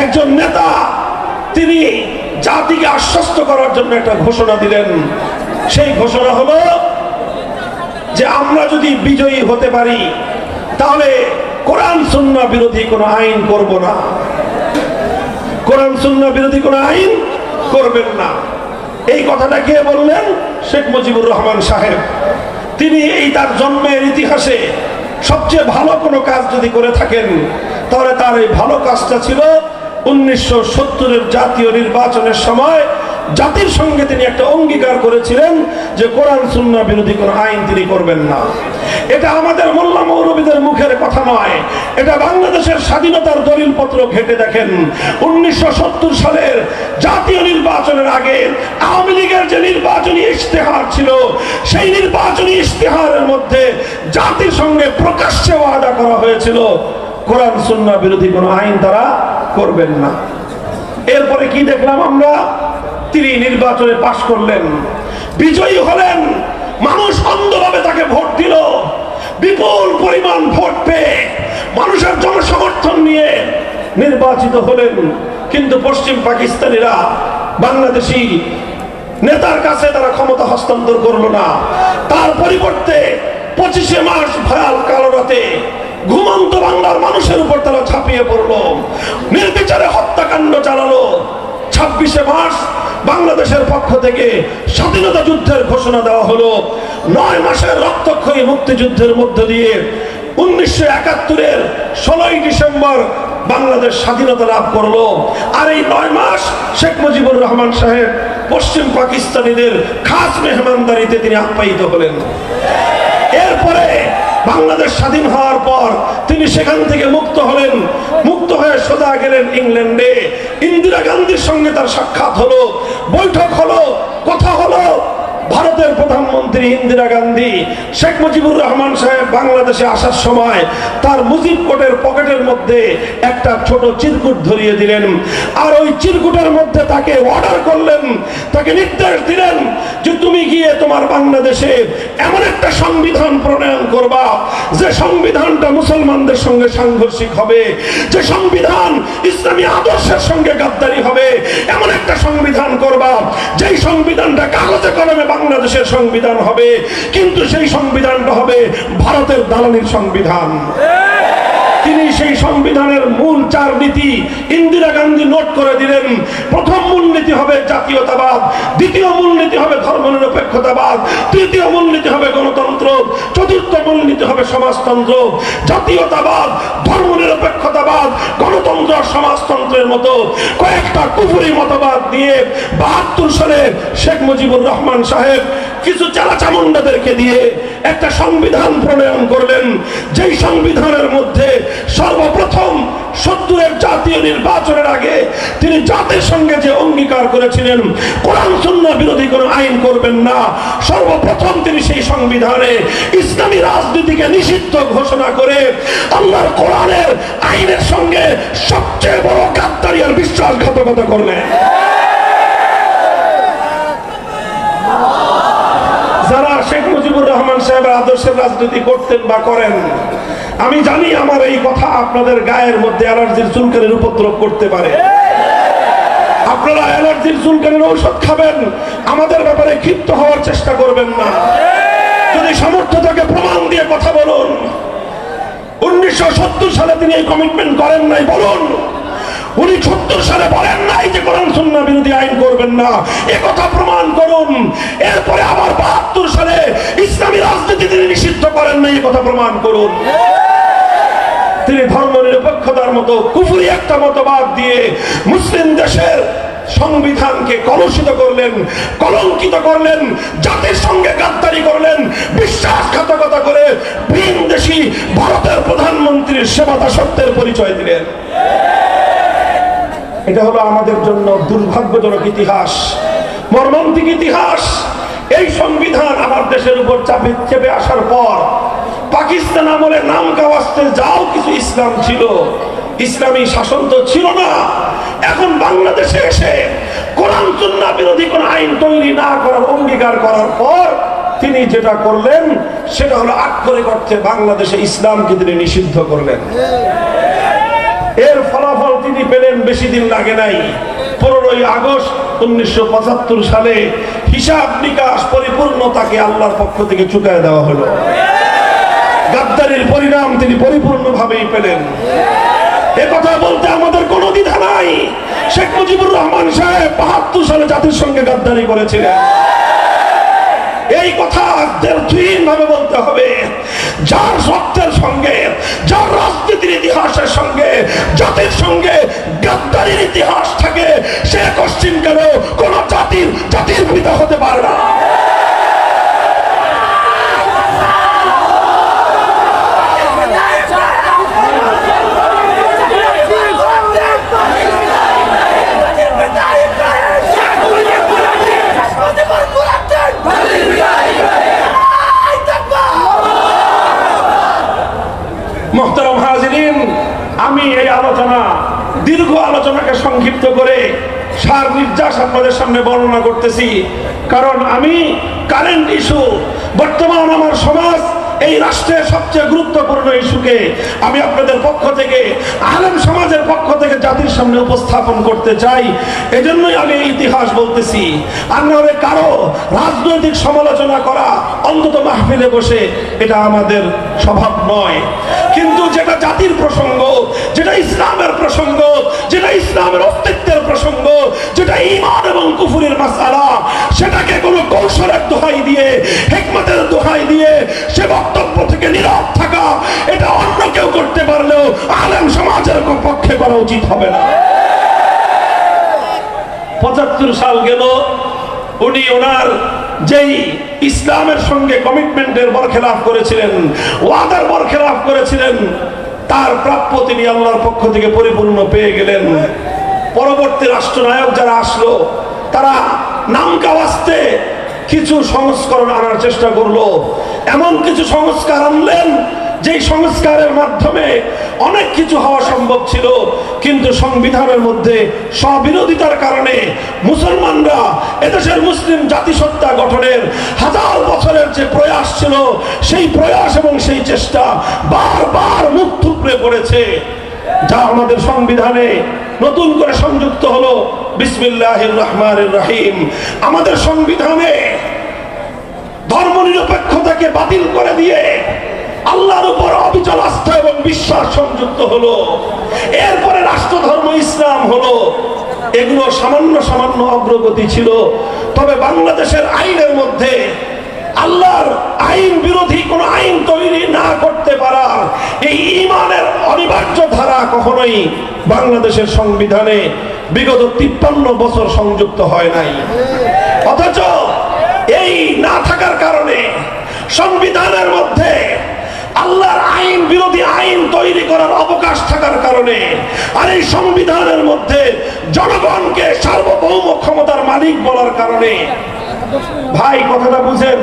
একজন নেতা, তিনি জাতিকে আশ্বস্ত করার জন্য একটা ঘোষণা দিলেন। সেই ঘোষণা হলো যে আমরা যদি বিজয়ী হতে পারি তাহলে কোরআন সুন্নাহ বিরোধী কোনো আইন করব না, কোরআন সুন্নাহ বিরোধী কোনো আইন করবেন না। এই কথাটা কে বললেন? শেখ মুজিবুর রহমান সাহেব। তিনি এই তার জন্মের ইতিহাসে সবচেয়ে ভালো কোনো কাজ যদি করে থাকেন তাহলে তার এই ভালো কাজটা ছিল 1970-এর জাতীয় নির্বাচনের সময় জাতির সঙ্গে তিনি একটা অঙ্গীকার করেছিলেন যে কোরআন সুন্নাহ বিরোধী কোনো আইন তিনি করবেন না। এটা আমাদের মোল্লা মৌলবীদের মুখের কথা নয়, এটা বাংলাদেশের স্বাধীনতার দলিলপত্র ঘেটে দেখেন। 1970 সালের জাতীয় নির্বাচনের আগে আওয়ামী লীগের যে নির্বাচনী ইশতেহার ছিল, সেই নির্বাচনী ইশতেহারের মধ্যে জাতির সঙ্গে প্রকাশ্যে ওয়াদা করা হয়েছিল কোরআন সুন্নাহ বিরোধী কোনো আইন তারা করবেন না। এরপরে কি দেখলাম আমরা? তিনি নির্বাচনে পাশ করলেন, বিজয়ী হলেন, মানুষ অন্ধভাবে তাকে ভোট দিল। বিপুল পরিমাণ ভোট পেয়ে মানুষের জনসমর্থন নিয়ে নির্বাচিত হলেন। কিন্তু পশ্চিম পাকিস্তানিরা বাংলাদেশি নেতার কাছে তারা ক্ষমতা হস্তান্তর করলো না। তার পরিবর্তে 25 মাস ভয়াল কালো রাতে ঘুমন্ত বাংলার মানুষের উপর তারা ঝাঁপিয়ে পড়লো, নির্বিচারে হত্যাকাণ্ড চালালো। 26 মার্চ বাংলাদেশের পক্ষ থেকে স্বাধীনতা যুদ্ধের ঘোষণা দেওয়া হলো। 9 মাসের রক্তক্ষয়ী মুক্তিযুদ্ধের মধ্য দিয়ে 1971-এর 16 ডিসেম্বর বাংলাদেশ স্বাধীনতা লাভ করলো। আর এই 9 মাস শেখ মুজিবুর রহমান সাহেব পশ্চিম পাকিস্তানিদের খাস মেহমানদারিতে তিনি আপ্যায়িত হলেন। এরপরে বাংলাদেশ স্বাধীন হওয়ার পর তিনি সেখান থেকে মুক্ত হলেন। মুক্ত হয়ে সোজা গেলেন ইংল্যান্ডে। ইন্দিরা গান্ধীর সঙ্গে তার সাক্ষাৎ হলো, বৈঠক হলো, কথা হলো। ভারতের প্রধানমন্ত্রী ইন্দিরা গান্ধী শেখ মুজিবুর রহমান সাহেব বাংলাদেশে আসার সময় তার মুজিব কোটের পকেটের মধ্যে একটা ছোট চিরকুট ধরিয়ে দিলেন। আর ওই চিরকুটের মধ্যে তাকে অর্ডার করলেন, তাকে নির্দেশ দিলেন যে তুমি গিয়ে তোমার বাংলাদেশে এমন একটা সংবিধান প্রণয়ন করবা যে সংবিধানটা মুসলমানদের সঙ্গে সাংঘর্ষিক হবে, যে সংবিধান ইসলামী আদর্শের সঙ্গে গাদ্দারি হবে, এমন একটা সংবিধান করবা যেই সংবিধানটা কাগজে কলমে বাংলাদেশের সংবিধান হবে, কিন্তু সেই সংবিধানটা হবে ভারতের দালালির সংবিধান। তিনি সেই সংবিধানের মূল 4 নীতি ইন্দিরা গান্ধী নোট করে দিলেন। প্রথম মূলনীতি হবে জাতীয়তাবাদ, দ্বিতীয় মূলনীতি হবে ধর্মনিরপেক্ষতাবাদ, তৃতীয় মূলনীতি হবে গণতন্ত্র, চতুর্থ মূলনীতি হবে সমাজতন্ত্র। জাতীয়তাবাদ, ধর্মনিরপেক্ষতাবাদ, গণতন্ত্র, সমাজতন্ত্রের মতো কয়েকটা কুফরি মতবাদ নিয়ে 72 সালে শেখ মুজিবুর রহমান সাহেব কিছু চালাচামুন্ডাদেরকে দিয়ে একটা সংবিধান প্রণয়ন করলেন। যেই সংবিধানের মধ্যে সর্বপ্রথম 70-এর জাতীয় নির্বাচনের আগে তিনি জাতির সঙ্গে যে অঙ্গীকার করেছিলেন কোরআন সুন্নাহ বিরোধী কোনো আইন করবেন না, সর্বপ্রথম তিনি সেই সংবিধানে ইসলামী রাজনীতিকে নিষিদ্ধ ঘোষণা করে আল্লাহর কোরআনের আইনের সঙ্গে সবচেয়ে বড় গাদ্দারি আর বিশ্বাসঘাতকতা করলেন। যারা শেখ মুজিবুর রহমান সাহেবের আদর্শের রাজনীতি করতেন বা করেন, আমি জানি আমার এই কথা আপনাদের গায়ের মধ্যে অ্যালার্জির চুলকানির উপদ্রব করতে পারে। আপনারা অ্যালার্জির চুলকানির ঔষধ খাবেন, আমাদের ব্যাপারে ক্ষিপ্ত হওয়ার চেষ্টা করবেন না। যদি সামর্থ্য থাকে প্রমাণ দিয়ে কথা বলুন। 1970 সালে তিনি এই কমিটমেন্ট করেন নাই, বলুন। উনি 70 সালে বলেন নাই যে কোরআন সুন্নাহ বিরোধী আইন করবেন না, এ কথা প্রমাণ করুন। এরপরে আবার 72 সালে ইসলামী রাজনীতি তিনি নিষিদ্ধ করেন নাই, এ কথা প্রমাণ করুন। তিনি ধর্মনিরপেক্ষতার মতো কুফরি একটা মতবাদ দিয়ে মুসলিম দেশের সংবিধানকে কলুষিত করলেন, কলঙ্কিত করলেন, জাতির সঙ্গে গাদ্দারি করলেন, বিশ্বাসঘাতকতা করে ভিনদেশী ভারতের প্রধানমন্ত্রীর সেবা দাসত্বের পরিচয় দিলেন। এটা হলো আমাদের জন্য দুর্ভাগ্যজনক ইতিহাস, মর্মান্তিক ইতিহাস। এই সংবিধান আমার দেশের উপর চেপে আসার পর পাকিস্তান আমলে নাম কাওয়াস্তে যাও কিছু ইসলাম ছিল, ইসলামী শাসন তো ছিল না। এখন বাংলাদেশে এসে কোরআন সুন্নাহ বিরোধী কোন আইন আইন তৈরি না করার অঙ্গীকার করার পর তিনি যেটা করলেন সেটা হলো আক্ষরিক অর্থে বাংলাদেশে ইসলামকে তিনি নিষিদ্ধ করলেন। এর ফলাফল তিনি পেলেন বেশি দিন লাগে নাই। 15ই আগস্ট 1975 সালে হিসাব নিকাশ পরিপূর্ণ তাকে আল্লাহর পক্ষ থেকে চুকায় দেওয়া হলো। গাদ্দারির পরিণাম তিনি পরিপূর্ণভাবেই পেলেন। এ কথা বলতে আমাদের কোনো দ্বিধা নাই। শেখ মুজিবুর রহমান সাহেব 72 সালে জাতির সঙ্গে গাদ্দারি করেছিলেন। এই কথা ভাবে বলতে হবে, যার রক্তের সঙ্গে, যার রাজনীতির ইতিহাসের সঙ্গে জাতির সঙ্গে গাদ্দারির ইতিহাস থাকে, সে পশ্চিম কেন কোন জাতির পিতা হতে পারে না। মোহতারাম হাজিরিন, আমি এই দীর্ঘ আলোচনাকে সংক্ষিপ্ত করে সার নির্যাস আপনাদের সামনে বর্ণনা করতেছি, কারণ আমি কারেন্ট ইস্যু, বর্তমান আমার সমাজ, এই রাষ্ট্রের সবচেয়ে গুরুত্বপূর্ণ ইস্যুকে আমি আপনাদের পক্ষ থেকে, আলেম সমাজের পক্ষ থেকে জাতির সামনে উপস্থাপন করতে চাই। এজন্যই আমি এই ইতিহাস বলতেছি। আর না হলে কারো রাজনৈতিক সমালোচনা করা, অন্তত মাহফিলে বসে, এটা আমাদের স্বভাব নয়। কিন্তু যেটা জাতির প্রসঙ্গ, যেটা ইসলামের প্রসঙ্গ, যেটা ইসলামের অস্তিত্বের প্রসঙ্গ, যেটা ঈমান এবং কুফরের মাসআলা, সেটাকে কোনো কৌশলের দোহাই দিয়ে, হিকমতের দোহাই দিয়ে সে বক্তব্য থেকে নীরব থাকা, এটা অন্য কেউ করতে পারলেও আলেম সমাজের পক্ষে করা উচিত হবে না। 75 সাল গেল, উনি ওনার যেই ইসলামের সঙ্গে কমিটমেন্টের বরখেলাপ করেছিলেন, ওয়াদার বরখেলাপ করেছিলেন, তার প্রাপ্য তিনি আল্লাহর পক্ষ থেকে পরিপূর্ণ পেয়ে গেলেন। পরবর্তী রাষ্ট্রনায়ক যারা আসলো, তারা নামকাওয়াস্তে কিছু সংস্করণ আনার চেষ্টা করলো। এমন কিছু সংস্কার আনলেন যেই সংস্কারের মাধ্যমে অনেক কিছু হওয়া সম্ভব ছিল, কিন্তু সংবিধানের মধ্যে স্ববিরোধিতার কারণে মুসলমানরা, এদেশের মুসলিম জাতিসত্তা গঠনের 1000 বছরের যে প্রয়াস ছিল, সেই প্রয়াস এবং সেই চেষ্টা বারবার মুখ থুবড়ে পড়েছে। যা আমাদের সংবিধানে নতুন করে সংযুক্ত হলো বিসমিল্লাহির রহমানির রহিম। আমাদের সংবিধানে ধর্মনিরপেক্ষতাকে বাতিল করে দিয়ে আল্লাহর উপর অবিচল আস্থা এবং বিশ্বাস সংযুক্ত হলো। এরপরে রাষ্ট্রধর্ম ইসলাম হলো। এগুলো সামান্য সামান্য অগ্রগতি ছিল। তবে বাংলাদেশের আইনের মধ্যে আল্লাহর আইন বিরোধী কোন আইন তৈরি না করতে পারা, এই ঈমানের অনিবার্য ধারা কখনোই বাংলাদেশের সংবিধানে বিগত 53 বছর সংযুক্ত হয় নাই। অথচ এই না থাকার কারণে সংবিধানের মধ্যে আল্লাহর আইন বিরোধী আইন তৈরি করার অবকাশ থাকার কারণে, আর এই সংবিধানের মধ্যে জনগণকে সার্বভৌম ক্ষমতার মালিক বলার কারণে, ভাই কথাটা বুঝেন,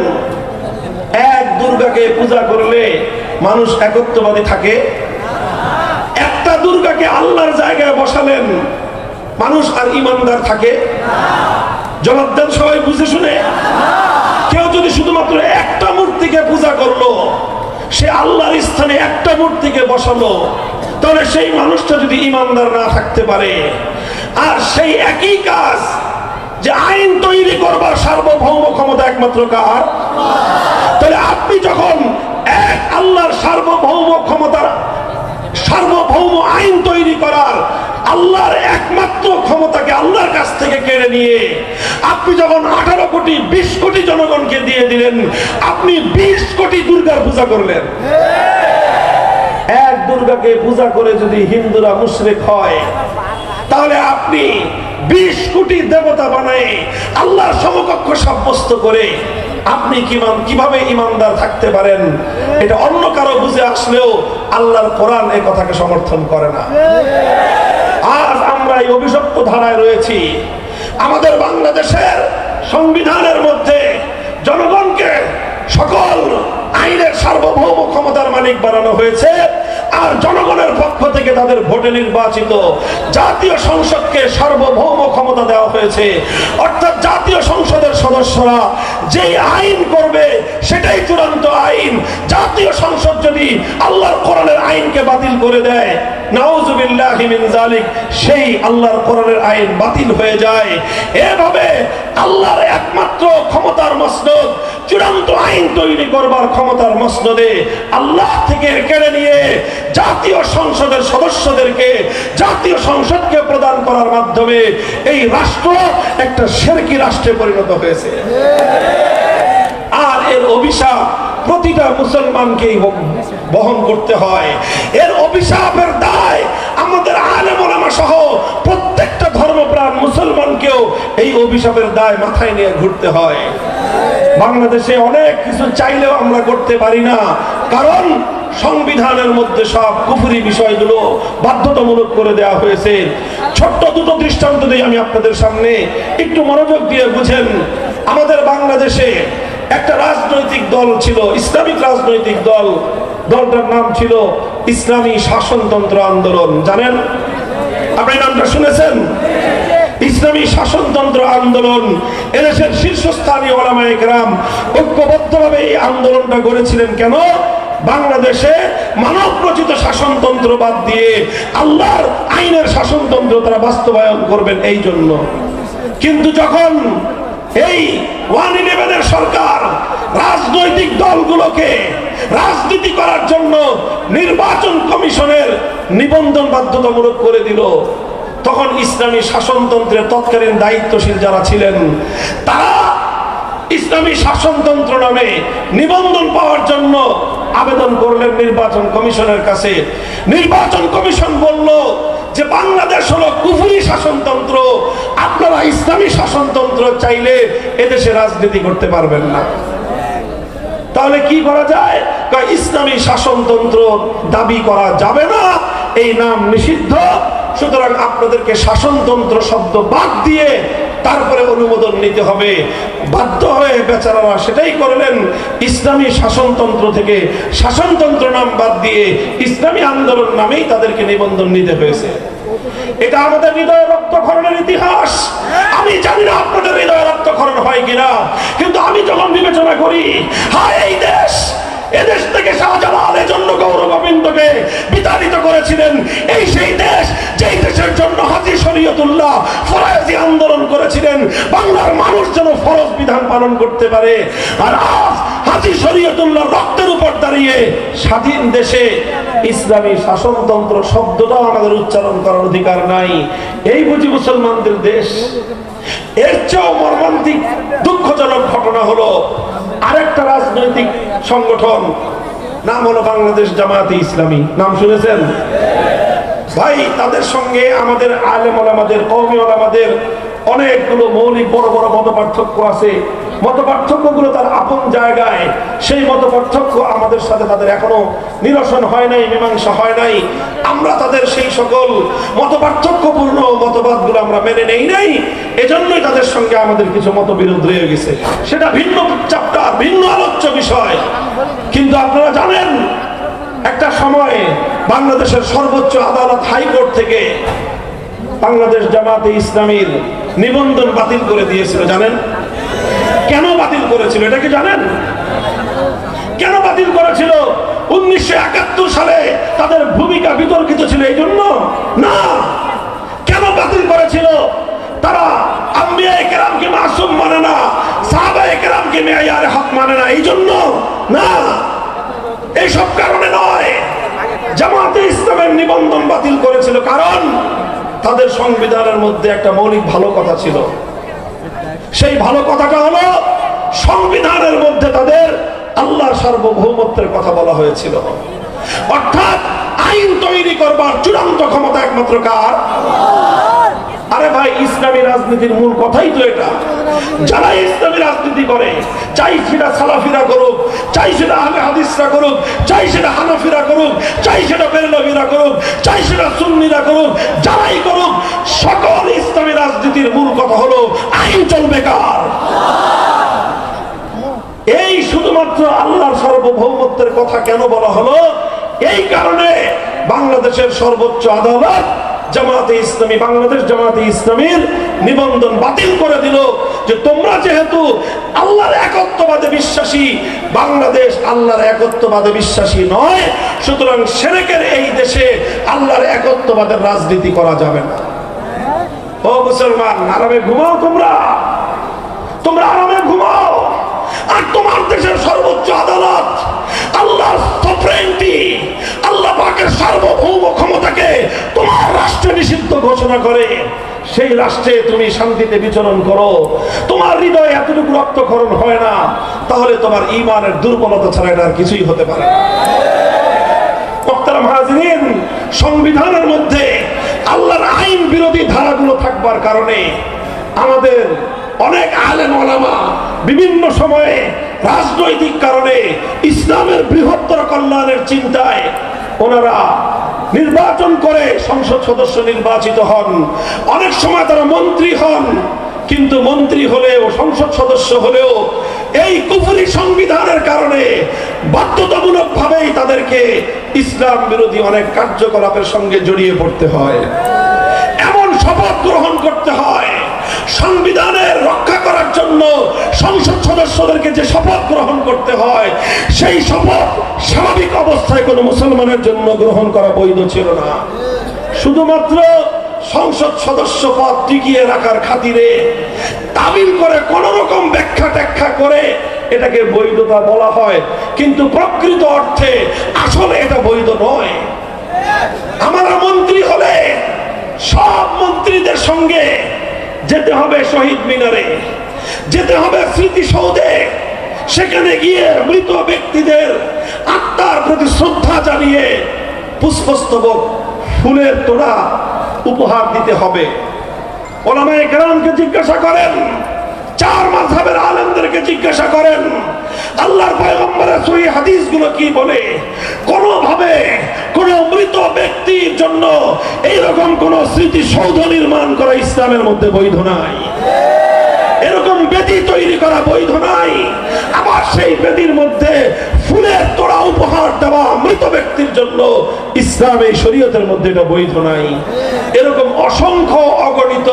এক দুর্গাকে পূজা করলে মানুষ একত্ববাদী থাকে? একটা দুর্গাকে আল্লাহর জায়গায় বসালেন, মানুষ আর ইমানদার থাকে? জবাব দেন সবাই বুঝে শুনে। কেউ যদি শুধুমাত্র একটা মূর্তিকে পূজা করলো, সে আল্লাহর স্থানে একটা মূর্তিকে বসালো, তাহলে সেই মানুষটা যদি ইমানদার না থাকতে পারে, আর সেই একই কাজ যে আইন তৈরি করবার সার্বভৌম ক্ষমতা একমাত্র কার? তাহলে আপনি যখন এক আল্লাহর সার্বভৌম ক্ষমতার, সার্বভৌম আইন তৈরি করার আল্লাহর একমাত্র ক্ষমতাকে আল্লাহর কাছ থেকে কেড়ে নিয়ে আপনি যখন 18 কোটি 20 কোটি জনগণকে দিয়ে দিলেন, আপনি 20 কোটি দুর্গার পূজা করলেন। এক দুর্গাকে পূজা করে যদি হিন্দুরা মুশরিক হয়, তাহলে আপনি 20 কোটি দেবতা বানায় আল্লাহর সমকক্ষ সাব্যস্ত করে আপনি কিভাবে ইমানদার থাকতে পারেন? এটা অন্য কারো বুঝে আসলেও আল্লাহর কোরআন এই কথাকে সমর্থন করে না। আজ আমরা এই অভিশপ্ত ধারায় রয়েছি। আমাদের বাংলাদেশের সংবিধানের মধ্যে জনগণকে সকল আইনের সার্বভৌম ক্ষমতার মালিক বানানো হয়েছে, আর জনগণের পক্ষ থেকে তাদের ভোটে নির্বাচিত জাতীয় সংসদকে সার্বভৌম ক্ষমতা দেওয়া হয়েছে। অর্থাৎ জাতীয় সংসদের সদস্যরা যেই আইন করবে সেটাই চূড়ান্ত আইন। জাতীয় সংসদ যদি আল্লাহর কোরআনের আইনকে বাতিল করে দেয়, নাউযুবিল্লাহি মিন যালিক, সেই আল্লাহর কোরআনের আইন বাতিল হয়ে যায়। এভাবে আল্লাহর একমাত্র ক্ষমতার মসনদ, চূড়ান্ত আইন তৈরি করবার ক্ষমতার মসনদে আল্লাহ থেকে কেড়ে নিয়ে জাতীয় সংসদের সদস্যদেরকে জাতীয় সংসদকে প্রদান করার মাধ্যমে এই রাষ্ট্র একটা শিরকি রাষ্ট্রে পরিণত হয়েছে। আর এর অভিশাপ প্রতিটা মুসলমানকেই বহন করতে হয়। এর অভিশাপের দায় আমাদের আলেম ওলামা সহ প্রত্যেকটা ধর্মপ্রাণ মুসলমানকেও এই অভিশাপের দায় মাথায় নিয়ে ঘুরতে হয়। বাংলাদেশে অনেক কিছু চাইলেও আমরা করতে পারি না, কারণ সংবিধানের মধ্যে সব কুফরি বিষয়গুলো বাধ্যতামূলক করে দেওয়া হয়েছে। ছোট্ট দুটো দৃষ্টান্ত দিয়ে আমি আপনাদের সামনে, একটু মনোযোগ দিয়ে বুঝেন। আমাদের বাংলাদেশে একটা রাজনৈতিক দল ছিল, ইসলামিক রাজনৈতিক দল। দলটার নাম ছিল ইসলামী শাসনতন্ত্র আন্দোলন। জানেন? আপনি নামটা শুনেছেন? ইসলামী শাসনতন্ত্র আন্দোলন। এদেশের শীর্ষস্থানীয় ওলামায়ে কেরাম ঐক্যবদ্ধভাবে এই আন্দোলনটা গড়েছিলেন। কেন? বাংলাদেশে মানব রচিত শাসনতন্ত্র বাদ দিয়ে আল্লাহর আইনের শাসনতন্ত্র তারা বাস্তবায়ন করবেন এই জন্য। কিন্তু যখন এই 111 সরকার রাজনৈতিক দলগুলোকে রাজনীতি করার জন্য নির্বাচন কমিশনের নিবন্ধন বাধ্যতামূলক করে দিল, তখন ইসলামী শাসনতন্ত্রের তৎকালীন দায়িত্বশীল যারা ছিলেন তারা ইসলামী শাসনতন্ত্র নামে নিবন্ধন পাওয়ার জন্য আবেদন করলেন নির্বাচন কমিশনের কাছে। নির্বাচন কমিশন বলল যে বাংলাদেশ হলো কুফরি শাসনতন্ত্র, আপনারা ইসলামী শাসনতন্ত্র চাইলে এদেশে রাজনীতি করতে পারবেন না। তাহলে কি করা যায়? ইসলামী শাসনতন্ত্র দাবি করা যাবে না, এই নাম নিষিদ্ধ। সুতরাং আপনাদেরকে শাসনতন্ত্র শব্দ বাদ দিয়ে তারপরে অনুমোদন নিতে হবে। বাধ্য হয়ে বেচারারা সেটাই করলেন। ইসলামী শাসনতন্ত্র থেকে শাসনতন্ত্র নাম বাদ দিয়ে ইসলামী আন্দোলন নামেই তাদেরকে নিবন্ধন নিতে হয়েছে। এটা আমাদের হৃদয় রক্তক্ষরণের ইতিহাস। আমি জানি না আপনাদের হৃদয় রক্তক্ষরণ হয় কিনা, কিন্তু আমি যখন বিবেচনা করি, হায় এই দেশ, এদেশ থেকে শাহজালাল এজন্য গৌরগোবিন্দকে বিতাড়িত করেছিলেন। এই সেই দেশ যেই দেশের জন্য হাজী শরীয়তুল্লাহ ফরজি আন্দোলন করেছিলেন, বাংলার মানুষ যেন ফরজ বিধান পালন করতে পারে। আর আজ হাজী শরীয়তুল্লাহ রক্তের উপর দাঁড়িয়ে স্বাধীন দেশে ইসলামী শাসনতন্ত্র শব্দটাও আমাদের উচ্চারণ করার অধিকার নাই। এই বুঝি মুসলমানদের দেশ? এর চেয়েও মর্মান্তিক দুঃখজনক ঘটনা হলো আরেকটা রাজনৈতিক সংগঠন, নাম হলো বাংলাদেশ জামায়াতে ইসলামী। নাম শুনেছেন? ভাই, তাদের সঙ্গে আমাদের আলেম ওলামাদের, কওমি ওলামাদের অনেকগুলো মৌলিক বড় বড় মতপার্থক্য আছে। মতপার্থক্যগুলো তার আপন জায়গায়। সেই মতপার্থক্য আমাদের সাথে তাদের এখনো নিরসন হয় নাই, মীমাংসা হয় নাই। আমরা তাদের সেই সকল মতপার্থক্যপূর্ণ মতবাদগুলো আমরা মেনে নেই নাই। এজন্যই তাদের সঙ্গে আমাদের কিছু মতবিরোধ রয়ে গেছে। সেটা ভিন্ন চ্যাপ্টার, ভিন্ন আলোচ্য বিষয়। কিন্তু আপনারা জানেন, একটা সময়ে বাংলাদেশের সর্বোচ্চ আদালত হাইকোর্ট থেকে বাংলাদেশ জামাতে ইসলামীর নিবন্ধন বাতিল করে দিয়েছিল। জানেন কেন বাতিল করেছিল? এটা কি জানেন কেন বাতিল করেছিল? 1971 সালে তাদের ভূমিকা বিতর্কিত ছিল এই জন্য না। কেন বাতিল করেছিল? তারা আম্বিয়ায়ে কেরামকে মাসুম মানে না, সাহাবায়ে কেরামকে মেয়ারে হক মানে না, এই জন্য না, এইসব কারণে নয়। জামাতে ইসলামের নিবন্ধন বাতিল করেছিল কারণ তাদের সংবিধানের মধ্যে একটা মৌলিক ভালো কথা ছিল। সেই ভালো কথাটা হলো সংবিধানের মধ্যে তাদের আল্লাহর সার্বভৌমত্বের কথা বলা হয়েছিল। অর্থাৎ আইন তৈরি করবার চূড়ান্ত ক্ষমতা একমাত্র কার? আরে ভাই, ইসলামী রাজনীতির মূল কথাই তো এটা। যারা ইসলামী রাজনীতি করে, চাই সেটা সালাফিরা করুক, চাই সেটা আহলে হাদিসরা করুক, চাই সেটা হানাফিরা করুক, চাই সেটা বেরলভীরা করুক, চাই সেটা সুন্নিরা করুক, যারাই করুক, সকল ইসলামী রাজনীতির মূল কথা হলো আইন চলবে কার? এই শুধুমাত্র শুধুমাত্র আল্লাহর সার্বভৌমত্বের কথা কেন বলা হলো? এই কারণে বাংলাদেশের সর্বোচ্চ আদালত জামাতে ইসলামী, বাংলাদেশ জামাতে ইসলামীর নিবন্ধন বাতিল করে দিল যে তোমরা যেহেতু আল্লাহর একত্ববাদে বিশ্বাসী, বাংলাদেশ আল্লাহর একত্ববাদে বিশ্বাসী নয়, সুতরাং শিরকের এই দেশে আল্লাহর একত্ববাদের রাজনীতি করা যাবে না। ও মুসলমান, আরামে ঘুমাও, তোমরা আরামে ঘুমাও। আর তোমার দেশের সর্বোচ্চ আদালত আল্লাহর সফরেন্টি, আল্লাহ পাকের সার্বভৌম ক্ষমতাকে তোমার রাষ্ট্রে নিষিদ্ধ ঘোষণা করে সেই রাষ্ট্রে তুমি শান্তিতে বিচরণ করো, তোমার হৃদয়ে এতটুকু রক্তক্ষরণ হয় না, তাহলে তোমার ঈমানের দুর্বলতা ছাড়া এটা আর কিছুই হতে পারে না। মুহতারাম হাজিরিন, সংবিধানের মধ্যে আল্লাহর আইন বিরোধী ধারাগুলো থাকবার কারণে আমাদের অনেক আলেম ওলামা বিভিন্ন সময়ে রাজনৈতিক কারণে ইসলামের বৃহত্তর কল্যাণের চিন্তায় ওনারা নির্বাচন করে সংসদ সদস্য নির্বাচিত হন, অনেক সময় তারা মন্ত্রী হন, কিন্তু মন্ত্রী হলেও সংসদ সদস্য হলেও এই কুফরি সংবিধানের কারণে বাধ্যতামূলক ভাবেই তাদেরকে ইসলাম বিরোধী অনেক কার্যকলাপের সঙ্গে জড়িয়ে পড়তে হয়, এমন শপথ গ্রহণ করতে হয়। সংবিধানের রক্ষা করার জন্য সংসদ সদস্যদেরকে যে শপথ গ্রহণ করতে হয়, সেই শপথ স্বাভাবিক অবস্থায় কোনো মুসলমানের জন্য গ্রহণ করা বৈধ ছিল না। শুধুমাত্র সংসদ সদস্য পদ টিকিয়ে রাখার খাতিরে তাবিল করে কোন রকম ব্যাখ্যা ট্যাখ্যা করে এটাকে বৈধতা বলা হয়, কিন্তু প্রকৃত অর্থে আসলে এটা বৈধ নয়। আমরা মন্ত্রী হলে সব মন্ত্রীদের সঙ্গে যেতে হবে শহীদ মিনারে, যেতে হবে স্মৃতিসৌধে, সেখানে গিয়ে মৃত ব্যক্তিদের আত্মার প্রতি শ্রদ্ধা জানিয়ে পুষ্পস্তবক, ফুলের তোড়া উপহার দিতে হবে। ওলামায়ে কেরামকে জিজ্ঞাসা করেন, চার মাযহাবের আলেমদেরকে জিজ্ঞাসা করেন, আল্লাহর পয়গম্বরের সহিহ হাদিসগুলো কি বলে? কোনোভাবে কোন মৃত ব্যক্তির জন্য এইরকম কোন স্মৃতিসৌধ নির্মাণ করা ইসলামের মধ্যে বৈধ নাই, এরকম বেদি তৈরি করা বৈধ নাই। আবার সেই বেদির মধ্যে ফুলের তোড়া উপহার দেওয়া মৃত ব্যক্তির জন্য ইসলামের শরীয়তের মধ্যে এটা বৈধ নাই। এরকম অসংখ্য অগণিত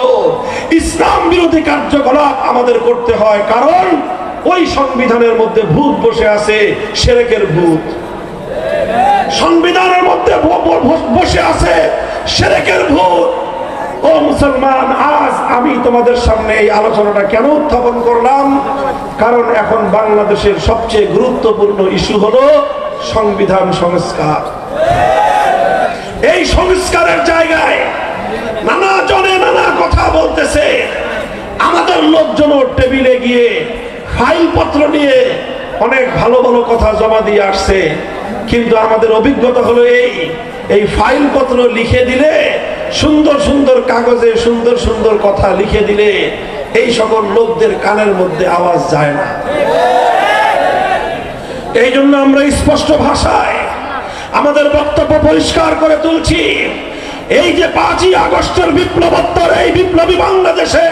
ইসলাম বিরোধী কার্যকলাপ আমাদের করতে হয়, কারণ ওই সংবিধানের মধ্যে ভূত বসে আছে, শিরকের ভূত। সংবিধানের মধ্যে বসে আছে শিরকের ভূত। ও মুসলমান, আজ আমি তোমাদের সামনে এই আলোচনাটা কেন উত্থাপন করলাম? কারণ এখন বাংলাদেশের সবচেয়ে গুরুত্বপূর্ণ ইস্যু হলো সংবিধান সংস্কার। এই সংস্কারের জায়গায় নানা জনে নানা কথা বলতেছে। আমাদের লোকজন টেবিলে গিয়ে ফাইলপত্র নিয়ে অনেক ভালো ভালো কথা জমা দিয়ে আসছে, কিন্তু আমাদের অভিজ্ঞতা হলো এই ফাইলপত্র লিখে দিলে, সুন্দর সুন্দর কাগজে সুন্দর সুন্দর কথা লিখে দিলে এই সকল লোকদের কানের মধ্যে আওয়াজ যায় না। এই জন্য আমরা স্পষ্ট ভাষায় আমাদের বক্তব্য পরিষ্কার করে তুলছি। এই যে 5ই আগস্টের বিপ্লবোত্তর এই বিপ্লবী বাংলাদেশে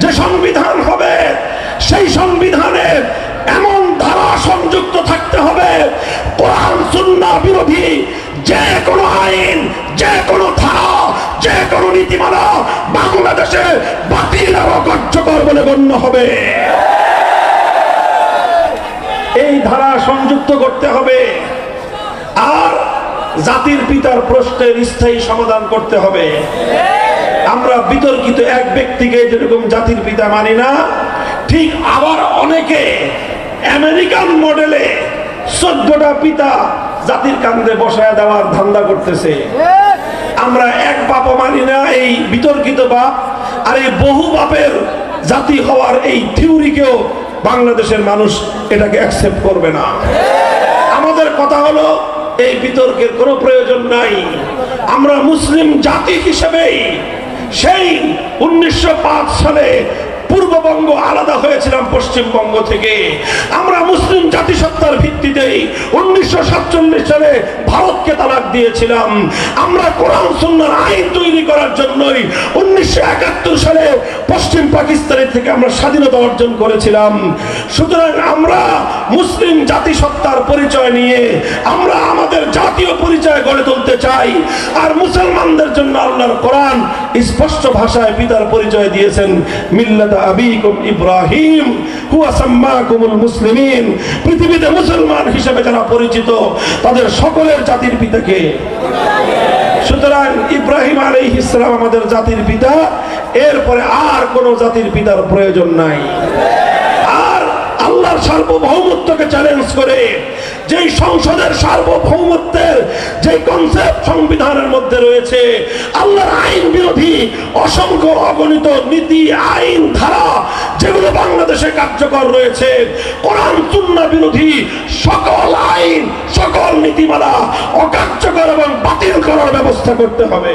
যে সংবিধান হবে, সেই সংবিধানের এমন ধারা সংযুক্ত থাকতে হবে, কোরআন সুন্নাহ বিরোধী যে কোনো আইন, যে কোনো ধারা, যে কোনো নীতিমালা বাংলাদেশে বাতিল এবং কার্যকর বলে গণ্য হবে। এই ধারা সংযুক্ত করতে হবে। আর জাতির পিতার প্রশ্নের স্থায়ী সমাধান করতে হবে। আমরা বিতর্কিত এক ব্যক্তিকে যেরকম জাতির পিতা মানি না, ঠিক আবার অনেকে আমেরিকান মডেলে 14টা পিতা জাতির কান্দে বসায় দেওয়ার ধান্দা করতেছে। আমরা এক বাপও মানি না, এই বিতর্কিত বাপ। আর এই বহু বাপের জাতি হওয়ার এই থিওরিকেও বাংলাদেশের মানুষ এটাকে অ্যাকসেপ্ট করবে না। আমাদের কথা হলো এই বিতর্কের কোনো প্রয়োজন নাই। আমরা মুসলিম জাতি হিসেবেই সেই 1905 সালে পূর্ব পূর্ববঙ্গ আলাদা হয়েছিলাম পশ্চিমবঙ্গ থেকে। আমরা মুসলিম জাতিসত্তার ভিত্তিতেই 1947 সালে ভারতকে তালাক দিয়েছিলাম। আমরা কোরআন সুন্নাহর আইন তৈরি করার জন্যই 1971 সালে পশ্চিম পাকিস্তানের থেকে আমরা স্বাধীনতা অর্জন করেছিলাম। সুতরাং আমরা মুসলিম জাতিসত্তার পরিচয় নিয়ে আমরা আমাদের জাতীয় পরিচয় গড়ে তুলতে চাই। আর মুসলমানদের জন্য আল্লাহর কোরআন স্পষ্ট ভাষায় পিতার পরিচয় দিয়েছেন, মিল্লাতা আবিকুম ইব্রাহিম হুয়া সাম্মাকুমুল মুসলিমিন। পৃথিবীতে মুসলমান হিসেবে যারা পরিচিত তাদের সকলের জাতির পিতাকে। সুতরাং ইব্রাহিম আলাইহিস সালাম আমাদের জাতির পিতা, এরপরে আর কোন জাতির পিতার প্রয়োজন নাই। আর আল্লাহর সার্বভৌমত্বকে চ্যালেঞ্জ করে যেই সংসদের সার্বভৌমত্বের যে কনসেপ্ট সংবিধানের মধ্যে রয়েছে, আল্লাহর আইন বিরোধী অসংখ্য অগণিত নীতি আইন ধারা যেগুলো বাংলাদেশে কার্যকর রয়েছে, কোরআন সুন্নাহ বিরোধী সকল আইন সকল নীতিমালা অকার্যকর এবং বাতিল করার ব্যবস্থা করতে হবে।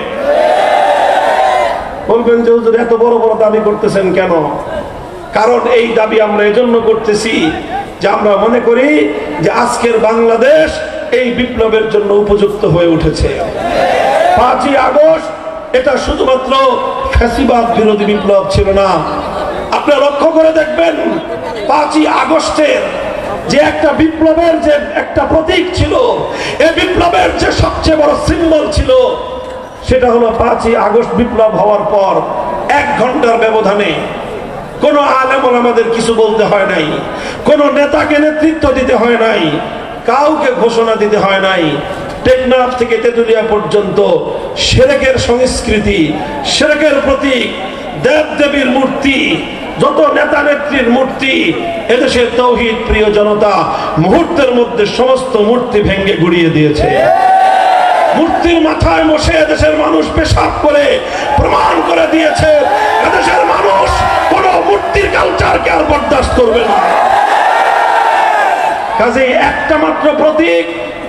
বলবেন যে হুজুর এত বড় বড় দাবি করতেছেন কেন? কারণ এই দাবি আমরা এজন্য করতেছি যে আমরা মনে করি যে আজকের বাংলাদেশ এই বিপ্লবের জন্য উপযুক্ত হয়ে উঠেছে। 5ই আগস্ট এটা শুধুমাত্র ফ্যাসিবাদ বিরোধী বিপ্লব ছিল না। আপনারা লক্ষ্য করে দেখবেন 5ই আগস্টের যে একটা বিপ্লবের যে একটা প্রতীক ছিল, এই বিপ্লবের যে সবচেয়ে বড় সিম্বল ছিল, সেটা হলো 5ই আগস্ট বিপ্লব হওয়ার পর 1 ঘন্টার ব্যবধানে কোন আলেম আমাদের কিছু বলতে হয় নাই, কোন নেতাকে নেতৃত্ব দিতে হয় নাই, কাউকে ঘোষণা দিতে হয় নাই। টেকনাফ থেকে তেতুলিয়া পর্যন্ত শিরকের সংস্কৃতি, শিরকের প্রতীক, দেব দেবীর মূর্তি, যত নেতা নেত্রীর মূর্তি, এদেশের তৌহিদ প্রিয় জনতা মুহূর্তের মধ্যে সমস্ত মূর্তি ভেঙে গুড়িয়ে দিয়েছে। মূর্তির মাথায় বসে এদেশের মানুষ পেশাব করে প্রমাণ করে দিয়েছে এদেশের মানুষ কোন মূর্তির কালচারকে আর বরদাস্ত করবে না। কাজেই একটা মাত্র প্রতীক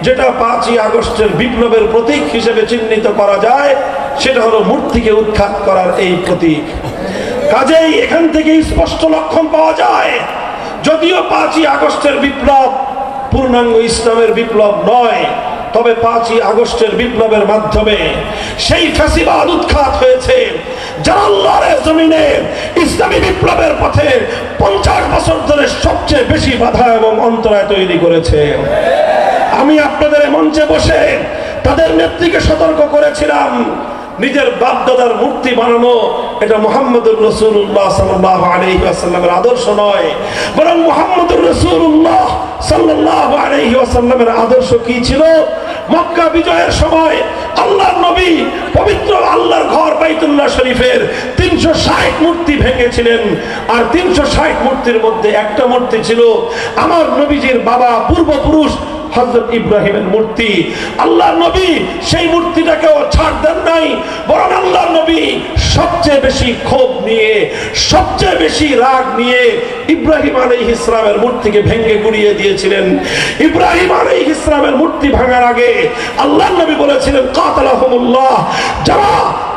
যেটা 5ই আগস্টের বিপ্লবের প্রতীক হিসেবে চিহ্নিত করা যায়, সেটা হলো মূর্তিকে উৎখাত করার এই প্রতীক। কাজেই এখান থেকে স্পষ্ট লক্ষণ পাওয়া যায়, যদিও 5ই আগস্টের বিপ্লব পূর্ণাঙ্গ ইসলামের বিপ্লব নয়, তবে 5ই আগস্টের বিপ্লবের মাধ্যমে সেই ফ্যাসিবাদ উৎখাত হয়েছে যারা আল্লাহর জমিনে ইসলামী বিপ্লবের পথে 50 বছর ধরে সবচেয়ে বেশি বাধা এবং অন্তরায় তৈরি করেছে। আমি আপনাদের মঞ্চে বসে তাদের নেত্রীকে সতর্ক করেছিলাম, নিজের বাপদাদার মূর্তি বানানো এটা মুহাম্মদুর রাসূলুল্লাহ সাল্লাল্লাহু আলাইহি ওয়াসাল্লামের আদর্শ নয়, বরং মুহাম্মদুর রাসূলুল্লাহ সাল্লাল্লাহু আলাইহি ওয়াসাল্লামের আদর্শ কি ছিল? মক্কা বিজয়ের সময় আল্লাহর নবী পবিত্র আল্লাহর ঘর বাইতুল্লাহ শরীফের 360 মূর্তি ভেঙেছিলেন। আর 360 মূর্তির মধ্যে একটা মূর্তি ছিল আমার নবীজির বাবা পূর্বপুরুষ হযরত ইব্রাহিমের মূর্তি। আল্লাহর নবী সেই মূর্তিটাকেও ছাড় দেন নাই, বরং আল্লাহর নবী সবচেয়ে বেশি ক্ষোভ নিয়ে, সবচেয়ে বেশি রাগ নিয়ে ইব্রাহিম আলাইহিস সালামের মূর্তিকে ভেঙে গুড়িয়ে দিয়েছিলেন। ইব্রাহিম আলাইহিস সালামের মূর্তি ভাঙার আগে আল্লাহর নবী বলেছিলেন, কাতালাহুমুল্লাহ, যারা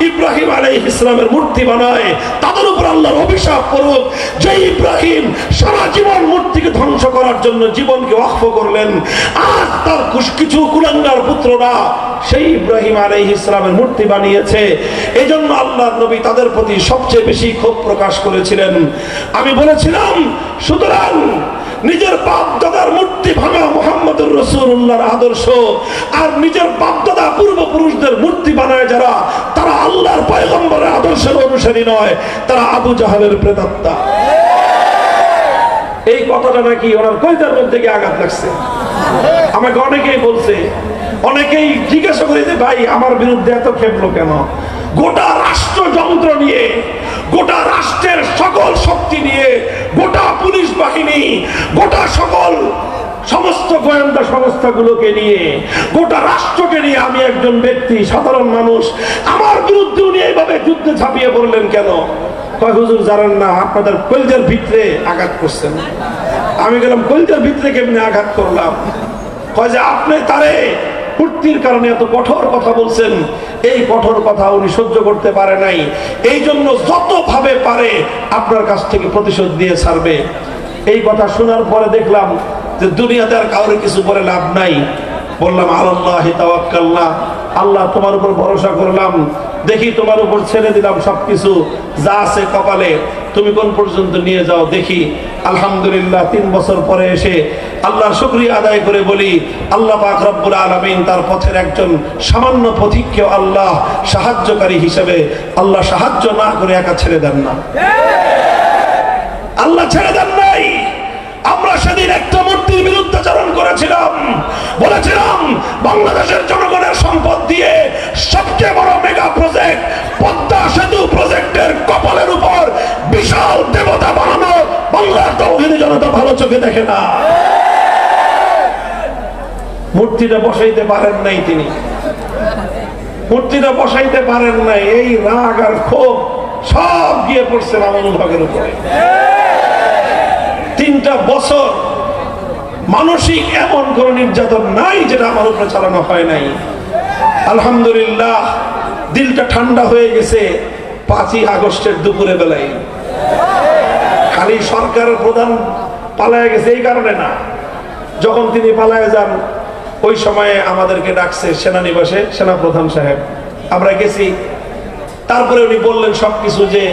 ইব্রাহিম আলাইহিস সালামের মূর্তি বানায় তাদের উপর আল্লাহর অভিশাপ পড়ুক। যে ইব্রাহিম সারা জীবন মূর্তিকে ধ্বংস করার জন্য জীবনকে ওয়াকফ করলেন, আজ তার কিছু কুলাঙ্গার পুত্ররা সেই ইব্রাহিম আলাইহিস সালামের মূর্তি বানিয়েছে। এজন্য আল্লাহর নবী তাদের প্রতি সবচেয়ে বেশি ক্ষোভ প্রকাশ করেছিলেন। আমি বলেছিলাম, সুতরাং নিজের বাপ দাদার মূর্তি ভাঙা মুহাম্মদুর রাসূলুল্লাহর আদর্শ, আর নিজের বাপ দাদা পূর্বপুরুষদের মূর্তি বানায় যারা, তারা আল্লাহর পয়গম্বরের আদর্শের অনুসারী নয়, তারা আবু জাহালের প্রেতাত্মা। এই কথাটা নাকি ওনার কলিজার মধ্যে গিয়ে আঘাত লাগছে। আমাকে অনেকেই বলছে, অনেকেই জিজ্ঞাসা করে যে ভাই আমার বিরুদ্ধে এত খেপলো কেন? গোটা রাষ্ট্রযন্ত্র নিয়ে, গোটা রাষ্ট্রের সকল শক্তি নিয়ে, গোটা পুলিশ বাহিনী, গোটা সমস্ত গোয়েন্দা সংস্থাগুলোকে নিয়ে, গোটা রাষ্ট্রকে নিয়ে আমি একজন ব্যক্তি, সাধারণ মানুষ, আমার বিরুদ্ধে উনি এইভাবে যুদ্ধে ঝাঁপিয়ে পড়লেন কেন? কয় হুজুর জানেন না, আপনাদের কলিজার ভিতরে আঘাত করছেন। আমি গেলাম, কলিজার ভিতরে কেমনে আঘাত করলাম? কয় যে আপনি তারে মূর্তির কারণে এত কঠোর কথা বলছেন, এই কঠোর কথা উনি সহ্য করতে পারে নাই, এই জন্য যতভাবে পারে আপনার কাছ থেকে প্রতিশোধ দিয়ে ছাড়বে। এই কথা শোনার পরে দেখলাম যে দুনিয়াতে আর কাউরে কিছু করে লাভ নাই। বললাম আলাল্লাহি তাওয়াক্কালনা, আল্লাহ তোমার উপর ভরসা করলাম, দেখি তোমার উপর ছেড়ে দিলাম সবকিছু, যা আছে কপালে তুমি কোন পর্যন্ত নিয়ে যাও দেখি। আলহামদুলিল্লাহ 3 বছর পরে এসে আল্লাহর শুকরিয়া আদায় করে বলি, আল্লাহ পাক রব্বুল আলামিন তার পথের একজন সামান্য পথিককে আল্লাহ সাহায্যকারী হিসেবে আল্লাহ সাহায্য না করে একা ছেড়ে দেন না, আল্লাহ ছেড়ে দেন নাই। আমরা সেদিন একটা মূর্তির বিরুদ্ধাচরণ করেছিলাম, বলেছিলাম বাংলাদেশের জনগণের সম্পদ দিয়ে সবচেয়ে বড় মেগা প্রজেক্ট পদ্মা সেতু প্রজেক্টের কপালের উপর বিশাল দেবতা বানানো বাংলার তাওহীদি জনতা ভালো চোখে দেখে না। মূর্তিটা বসাইতে পারেন নাই, তিনি মূর্তিটা বসাইতে পারেন নাই। এই রাগ আর ক্ষোভ সব গিয়ে পড়ছে মামুনুল হকের উপরে। 3টা বছর মানসিক এমন কোন নির্যাতন নাই যেটা আমার উপরে চালানো হয় নাই। আলহামদুলিল্লাহ দিলটা ঠান্ডা হয়ে গেছে 5ই আগস্টের দুপুরে বেলায়। খালি সরকারের প্রধান পালায় গেছে এই কারণে না, যখন তিনি পালায় যান ওই সময়ে আমাদেরকে ডাকছে সেনানিবাসে সেনা প্রধান সাহেব, আমরা গেছি। তারপরে উনি বললেন সবকিছু যে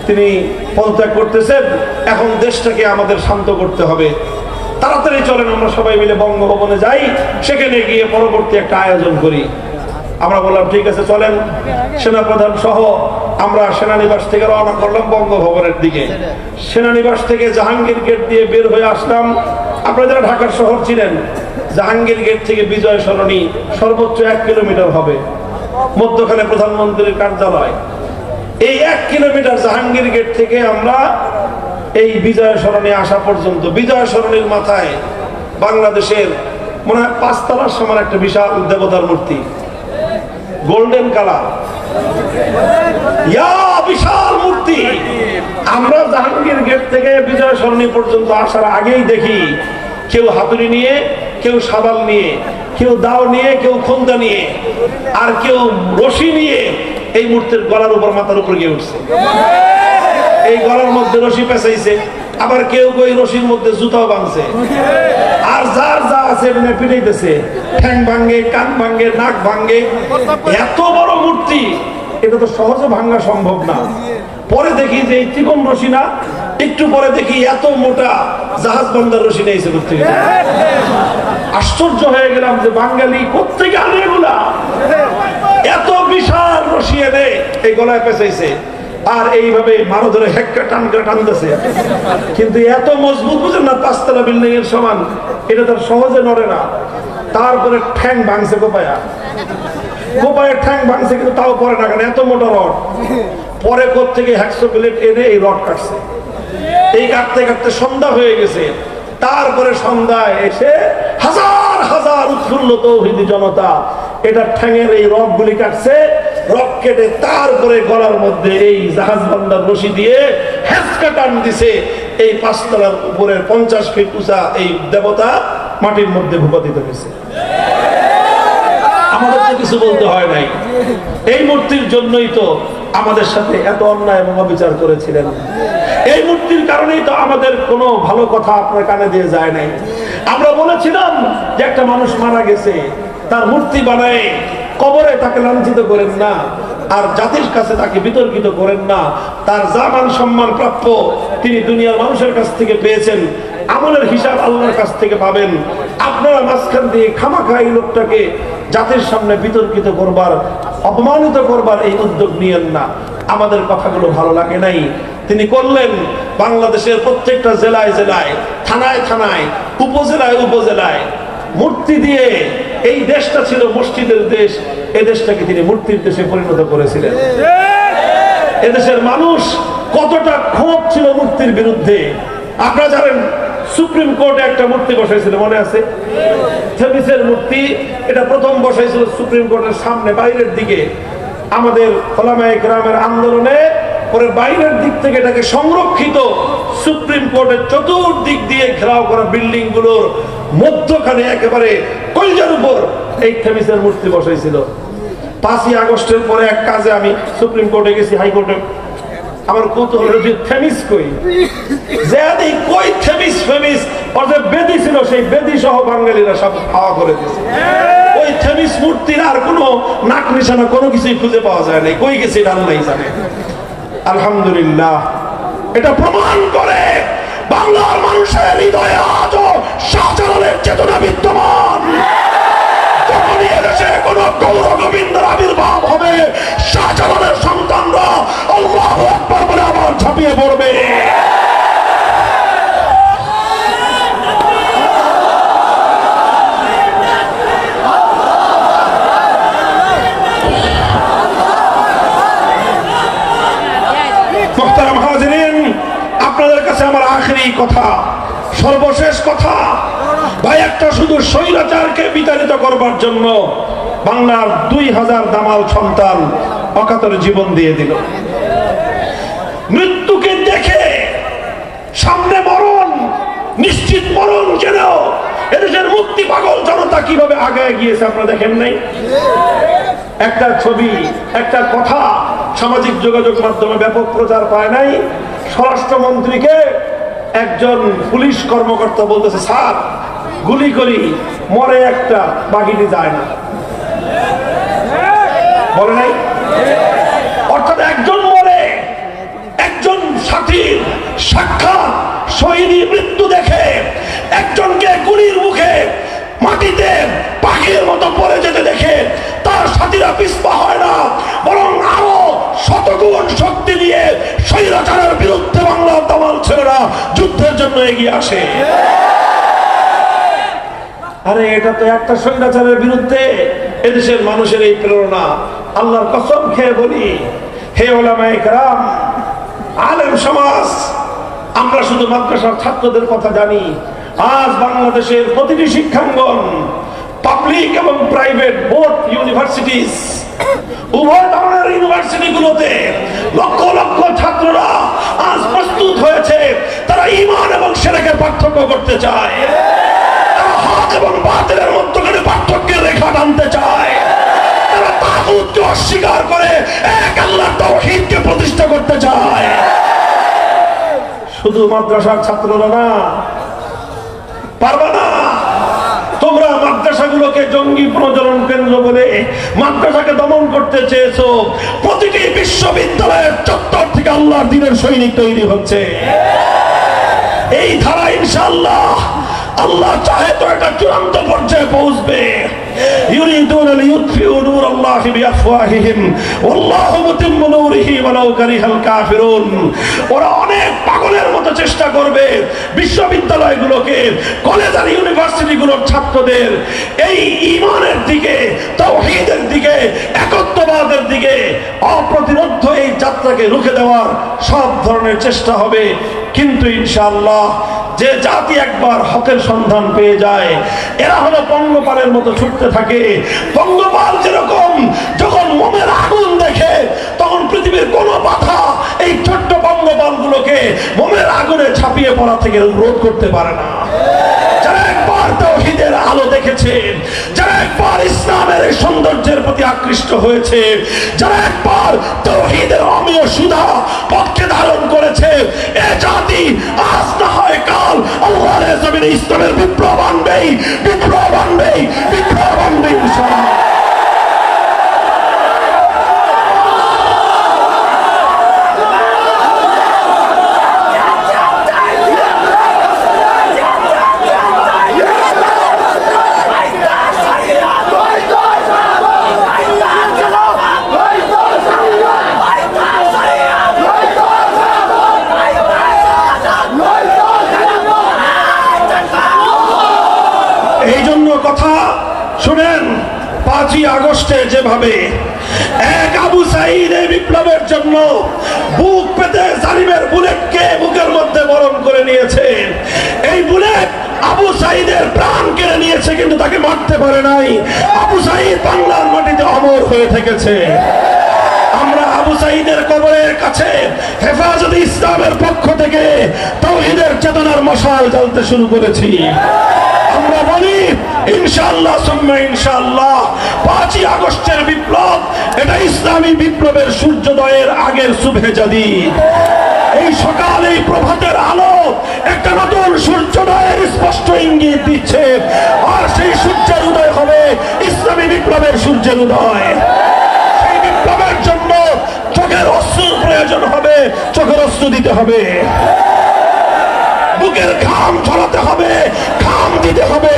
তিনি পদত্যাগ করতেছেন, এখন দেশটাকে আমাদের শান্ত করতে হবে, তাড়াতাড়ি চলেন আমরা সবাই মিলে বঙ্গভবনে যাই, সেখানে গিয়ে পরবর্তী একটা আয়োজন করি। আমরা বললাম ঠিক আছে চলেন। সেনাপ্রধান সহ আমরা সেনানিবাস থেকে রওনা করলাম বঙ্গভবনের দিকে। সেনানিবাস থেকে জাহাঙ্গীর গেট দিয়ে বের হয়ে আসলাম। আপনারা যারা ঢাকার শহর ছিলেন, জাহাঙ্গীর গেট থেকে বিজয় সরণি সর্বোচ্চ 1 কিলোমিটার হবে, মধ্যখানে প্রধানমন্ত্রীর কার্যালয়। এই 1 কিলোমিটার জাহাঙ্গীর গেট থেকে আমরা এই বিজয় সরণি আসা পর্যন্ত, বিজয় সরণির মাথায় বাংলাদেশের মনে হয় 5 তলার সমান একটা বিশাল দেবতার মূর্তি, গোল্ডেন কালার, বিশাল মূর্তি। আমরা জাহাঙ্গীর গেট থেকে বিজয় সরণি পর্যন্ত আসার আগেই দেখি কেউ হাতুড়ি নিয়ে, কেউ শাবাল নিয়ে, কেউ দাও নিয়ে, কেউ খোন্দা নিয়ে, আর কেউ রশি নিয়ে এই মূর্তির গলার উপর মাথার উপর গিয়ে উঠছে। এই গলার মধ্যে রশি পেঁচাইছে, আবার কেউ ওই রশির মধ্যে জুতাও বাঁধছে, আর যার যা আছে পিটাইতেছে, ঠ্যাং ভাঙ্গে, কান ভাঙ্গে, নাক ভাঙ্গে। এত বড় মূর্তি, এটা তো সহজে ভাঙ্গা সম্ভব না। পরে দেখি যে এই চিকন রশি না, একটু পরে দেখি এত মোটা জাহাজ বান্দার রশি নিয়েছে প্রত্যেকে। আশ্চর্য হয়ে গেলাম যে বাঙালি কোত্থেকে আনে এগুলা, এত বিশাল রশি এনে এই গলায় পেঁচাইছে, আর এইভাবে মারো ধরে হেক্কা টান করে টানতেছে। কিন্তু এত মজবুত, বুঝেন না, 5 তলা বিল্ডিং এর সমান, এটা তার সহজে নড়ে না। তারপরে ঠ্যাং ভাঙছে কোপায়ের ঠ্যাং ভাঙছে, কিন্তু তাও পরে না, কারণ এত মোটা রড। পরে কোত্থেকে হ্যাকসো প্লেট এনে এই রড কাটছে। এই কাটতে কাটতে সন্ধ্যা হয়ে গেছে। তারপরে সন্ধ্যায় এসে হাজার হাজার উৎফুল্ল তাওহীদি জনতা এটা ঠ্যাঙের এই রড গুলি কাটছে, রড কেটে তারপরে গলার মধ্যে এই জাহাজ বান্দার রশি দিয়ে হেঁচকা টান দিছে। এই 5 তলার উপরে 50 ফিট উঁচা এই দেবতা মাটির মধ্যে ভূপাতিত হয়েছে। আমাদের তো কিছু বলতে হয় নাই, এই মূর্তির জন্যই তো আমাদের সাথে এত অন্যায় এবং অবিচার করেছিলেন। এই মূর্তির কারণেই তো আমাদের কোনো ভালো কথা আপনার কানে দিয়ে যায় নাই। আমরা বলেছিলাম যে একটা মানুষ মারা গেছে, তার মূর্তি বানায় কবরে তাকে লাঞ্ছিত করেন না, আর জাতির কাছে তাকে বিতর্কিত করেন না। তার যা মান সম্মান প্রাপ্য তিনি দুনিয়ার মানুষের কাছ থেকে পেয়েছেন, আমলের হিসাব আল্লাহর কাছ থেকে পাবেন। আপনারা মাঝখান দিয়ে খামাখা এই লোকটাকে জাতির সামনে বিতর্কিত করবার, অপমানিত করবার এই উদ্যোগ নিয়েন না। আমাদের কথাগুলো ভালো লাগে নাই, তিনি করলেন। বাংলাদেশের প্রত্যেকটা জেলায় জেলায়, থানায় থানায়, উপজেলায় উপজেলায় মূর্তি দিয়ে, এই দেশটা ছিল মসজিদের দেশ, এই দেশটাকে তিনি মূর্তির দেশে পরিণত করেছিলেন। এদেশের মানুষ কতটা ক্ষোভ ছিল মূর্তির বিরুদ্ধে আপনারা জানেন। সুপ্রিম কোর্টে একটা মূর্তি বসাইছিল, মনে আছে? থেমিসের মূর্তি, এটা প্রথম বসাইছিল সুপ্রিম কোর্টের সামনে বাইরের দিকে। আমাদের ওলামায়ে কেরামের আন্দোলনে পরে বাইরের দিক থেকে এটাকে সংরক্ষিত সুপ্রিম কোর্টের চতুর্দিক দিয়ে ঘেরাও করা বিল্ডিং গুলোর মধ্যখানে একেবারে কলজার উপর এই থেমিসের মূর্তি বসাইছিল। 5ই আগস্টের পরে এক কাজে আমি সুপ্রিম কোর্টে গেছি, হাইকোর্টে। আমার কৌতূহল যে থেমিস কই, যে কই থেমিস ফেমিস, ওর যে বেদি ছিল সেই বেদি সহ বাঙালিরা সব খাওয়া করে দিয়েছে। ওই থেমিস মূর্তির আর কোনো নাক নিশানা কোনো কিছুই খুঁজে পাওয়া যায় নাই, কই গেছে এটা আল্লাহই জানে। আলহামদুলিল্লাহ, এটা প্রমাণ করে বাংলার মানুষের হৃদয়ে আজও শাহজালালের চেতনা বিদ্যমান। যখনই এদেশে কোন গৌর গোবিন্দের আবির্ভাব হবে, শাহজালালের সন্তানরা আল্লাহু আকবার বলে আবার ঝাঁপিয়ে পড়বে। মুহতারাম হাজিরিন, আপনাদের কাছে আমার আখেরি কথা, সর্বশেষ কথা, ভাই একটা শুধু স্বৈরাচারকে বিতাড়িত করবার জন্য বাংলার 2000 দামাল সন্তান অকাতরে জীবন দিয়ে দিল। মৃত্যুকে দেখে সামনে মরণ, নিশ্চিত মরণ জেনেও এদেশের মুক্তি পাগল জনতা কিভাবে আগায় গিয়েছে আপনারা দেখেন নাই? একটা ছবি, একটা কথা সামাজিক যোগাযোগ মাধ্যমে ব্যাপক প্রচার পায় নাই? স্বরাষ্ট্রমন্ত্রীকে একজন পুলিশ কর্মকর্তা বলতেছে, স্যার গুলি করি মরে একটা, বাকিটি যায় না, বলে নাই? অর্থাৎ একজন মরে, একজন সাথীর সাক্ষাৎ শহীদী মৃত্যু দেখে একজনকে গুলির মুখে মাটিতে পাখির মতো পড়ে যেতে দেখে তার সাথীরা পিছপা হয় না, বরং আরো শতগুণ শক্তি দিয়ে স্বৈরাচারের বিরুদ্ধে বাংলার দামাল ছেলেরা যুদ্ধের জন্য এগিয়ে আসে। আরে এটা তো একটা স্বৈরাচারের বিরুদ্ধে এদেশের মানুষের এই প্রেরণা। আল্লাহর কসম খেয়ে বলি, হে ওলামায়ে কেরাম, আলেম সমাজ, আমরা শুধু মাদ্রাসার ছাত্রদের কথা জানি। আজ বাংলাদেশের প্রতিটি শিক্ষাঙ্গন, পাবলিক এবং প্রাইভেট বোথ ইউনিভার্সিটিজ, উভয় ধরনের ইউনিভার্সিটিগুলোতে লক্ষ লক্ষ ছাত্ররা আজ প্রস্তুত হয়েছে। তারা ঈমান এবং শিরকের পার্থক্য করতে চায়, তারা হক এবং বাতিলের মধ্যখানে পার্থক্যের রেখা টানতে চায়, তারা তাগুতকে অস্বীকার করে এক আল্লাহর তাওহীদকে প্রতিষ্ঠা করতে চায়। শুধু মাদ্রাসার ছাত্ররা না, পারবে না। তোমরা মাদ্রাসাগুলোকে জঙ্গি প্রজনন কেন্দ্র বলে মাদ্রাসাকে দমন করতে চেয়েছো। প্রতিটি বিশ্ববিদ্যালয়ের চত্বর থেকে আল্লাহর দ্বীনের সৈনিক তৈরি হচ্ছে। এই ধারা ইনশাআল্লাহ আল্লাহ চাহে তো এটা চূড়ান্ত পর্যায়ে পৌঁছবে। ইউরিদুনা লিইউতফিউ নূরাল্লাহি বিআফওয়াহিহিম ওয়াল্লাহু মুতিম্মু নূরিহি ওয়ালাউ কারিহাল কাফিরুন। ওরা অনেক পাগলের মতো চেষ্টা করবে বিশ্ববিদ্যালয়গুলোকে, কলেজ আর ইউনিভার্সিটিগুলোর ছাত্রদের এই ঈমানের দিকে, তাওহীদের দিকে, একত্ববাদের দিকে অপ্রতিরোধ্য এই যাত্রাকে রুখে দেওয়ার সব ধরনের চেষ্টা হবে। কিন্তু ইনশাআল্লাহ যে জাতি একবার হকের সন্ধান পেয়ে যায়, এরা হলো পঙ্গপালের মতো ছুটতে থাকে। পঙ্গপাল যেরকম যখন মোমের আগুন দেখে, তখন পৃথিবীর কোনো বাধা এই ছোট্ট পঙ্গপালগুলোকে মোমের আগুনে ছাপিয়ে পড়া থেকে রোধ করতে পারে না। যারা একবার তাওহীদের আলো দেখেছে, যারা একবার ইসলামের এই সৌন্দর্যের প্রতি আকৃষ্ট হয়েছে, যারা একবার তাওহীদের অমীয় সুধা পক্ষে ধারণ করেছে, এ জাতি আজ না হয় কাল আল্লাহর জমিনে ইসলামের বিপ্লব আনবেই, বিপ্লব আনবেই, বিপ্লব আনবেই ইনশাআল্লাহ। কথা শুনেন, 5ই আগস্টে যেভাবে এক আবু সাঈদ এই বিপ্লবের জন্য বুক পেতে জালিমের বুলেটকে বুকের মধ্যে বরণ করে নিয়েছে, এই বুলেট আবু সাঈদের প্রাণ কেড়ে নিয়েছে, কিন্তু তাকে মারতে পারে নাই। আবু সাঈদ বাংলার মাটিতে অমর হয়ে থেকেছে। আমরা আবু সাঈদের কবরের কাছে হেফাজতে ইসলামের পক্ষ থেকে তাওহীদের চেতনার মশাল জ্বালতে শুরু করেছি। আমরা বলি ইনশাআল্লাহ সুম্মা ইনশাআল্লাহ 5ই আগস্টের বিপ্লব এটা ইসলামী বিপ্লবের সূর্যোদয়ের আগের সুবহে জাদিদ। এই সকাল, এই প্রভাতের আলো একটা নতুন সূর্যোদয়ের স্পষ্ট ইঙ্গিত দিচ্ছে। আর সেই সূর্যের উদয় হবে ইসলামী বিপ্লবের সূর্যের উদয়। সেই বিপ্লবের জন্য চোখের অশ্রুর প্রয়োজন হবে, চোখের অশ্রু দিতে হবে, বুকের ঘাম ঝরাতে হবে, ঘাম দিতে হবে,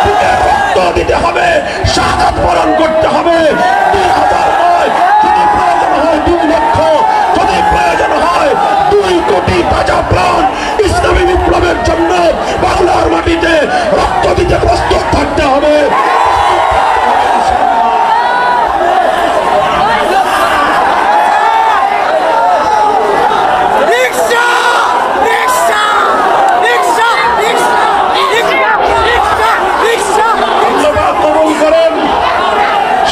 বুকের রক্ত দিতে হবে, শাহাদাত বরণ করতে হবে। 2000 নয়, যদি প্রয়োজন হয় 2 লক্ষ, যদি প্রয়োজন হয় 2 কোটি তাজা প্রাণ ইসলামী বিপ্লবের জন্য বাংলার মাটিতে রক্ত দিতে প্রস্তুত থাকতে হবে।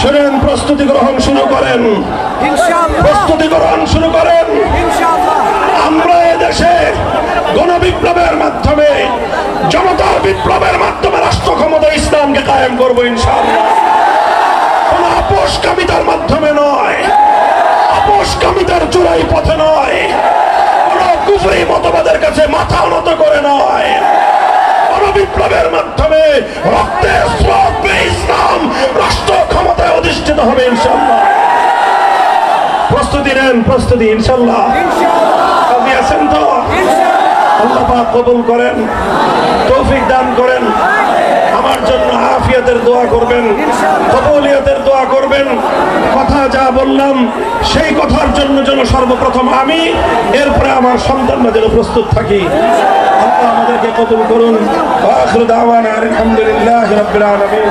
শুনেন, প্রস্তুতি গ্রহণ শুরু করেন, প্রস্তুতি গ্রহণ শুরু করেন। আমরা এদেশে গণবিপ্লবের মাধ্যমে, জনতার বিপ্লবের মাধ্যমে রাষ্ট্র ক্ষমতা ইসলামকে কায়েম করবো ইনশাআল্লাহ। কোন আপোষকামিতার মাধ্যমে নয়, আপোষকামিতার চূড়াই পথে নয়, কোন কুফরি মতবাদের কাছে মাথা নত করে নয়। বিপ্লবের মাধ্যমে রক্তের স্রোত বেয়ে ইসলাম রাষ্ট্র ক্ষমতায় অধিষ্ঠিত হবে ইনশাআল্লাহ। প্রস্তুতি নেন, প্রস্তুতি ইনশাআল্লাহ। আপনি আছেন তো? আল্লাহ পাক কবুল করেন, তৌফিক দান করেন। আমার জন্য আফিয়াতের দোয়া করবেন, কবুলিয়তের দোয়া করবেন। কথা যা বললাম সেই কথার জন্য যেন সর্বপ্রথম আমি, এরপরে আমার সন্তানরা যেন প্রস্তুত থাকি। আল্লাহ আমাদেরকে কবুল করুন। আখিরু দাওয়ানা আলহামদুলিল্লাহি রাব্বিল আলামিন।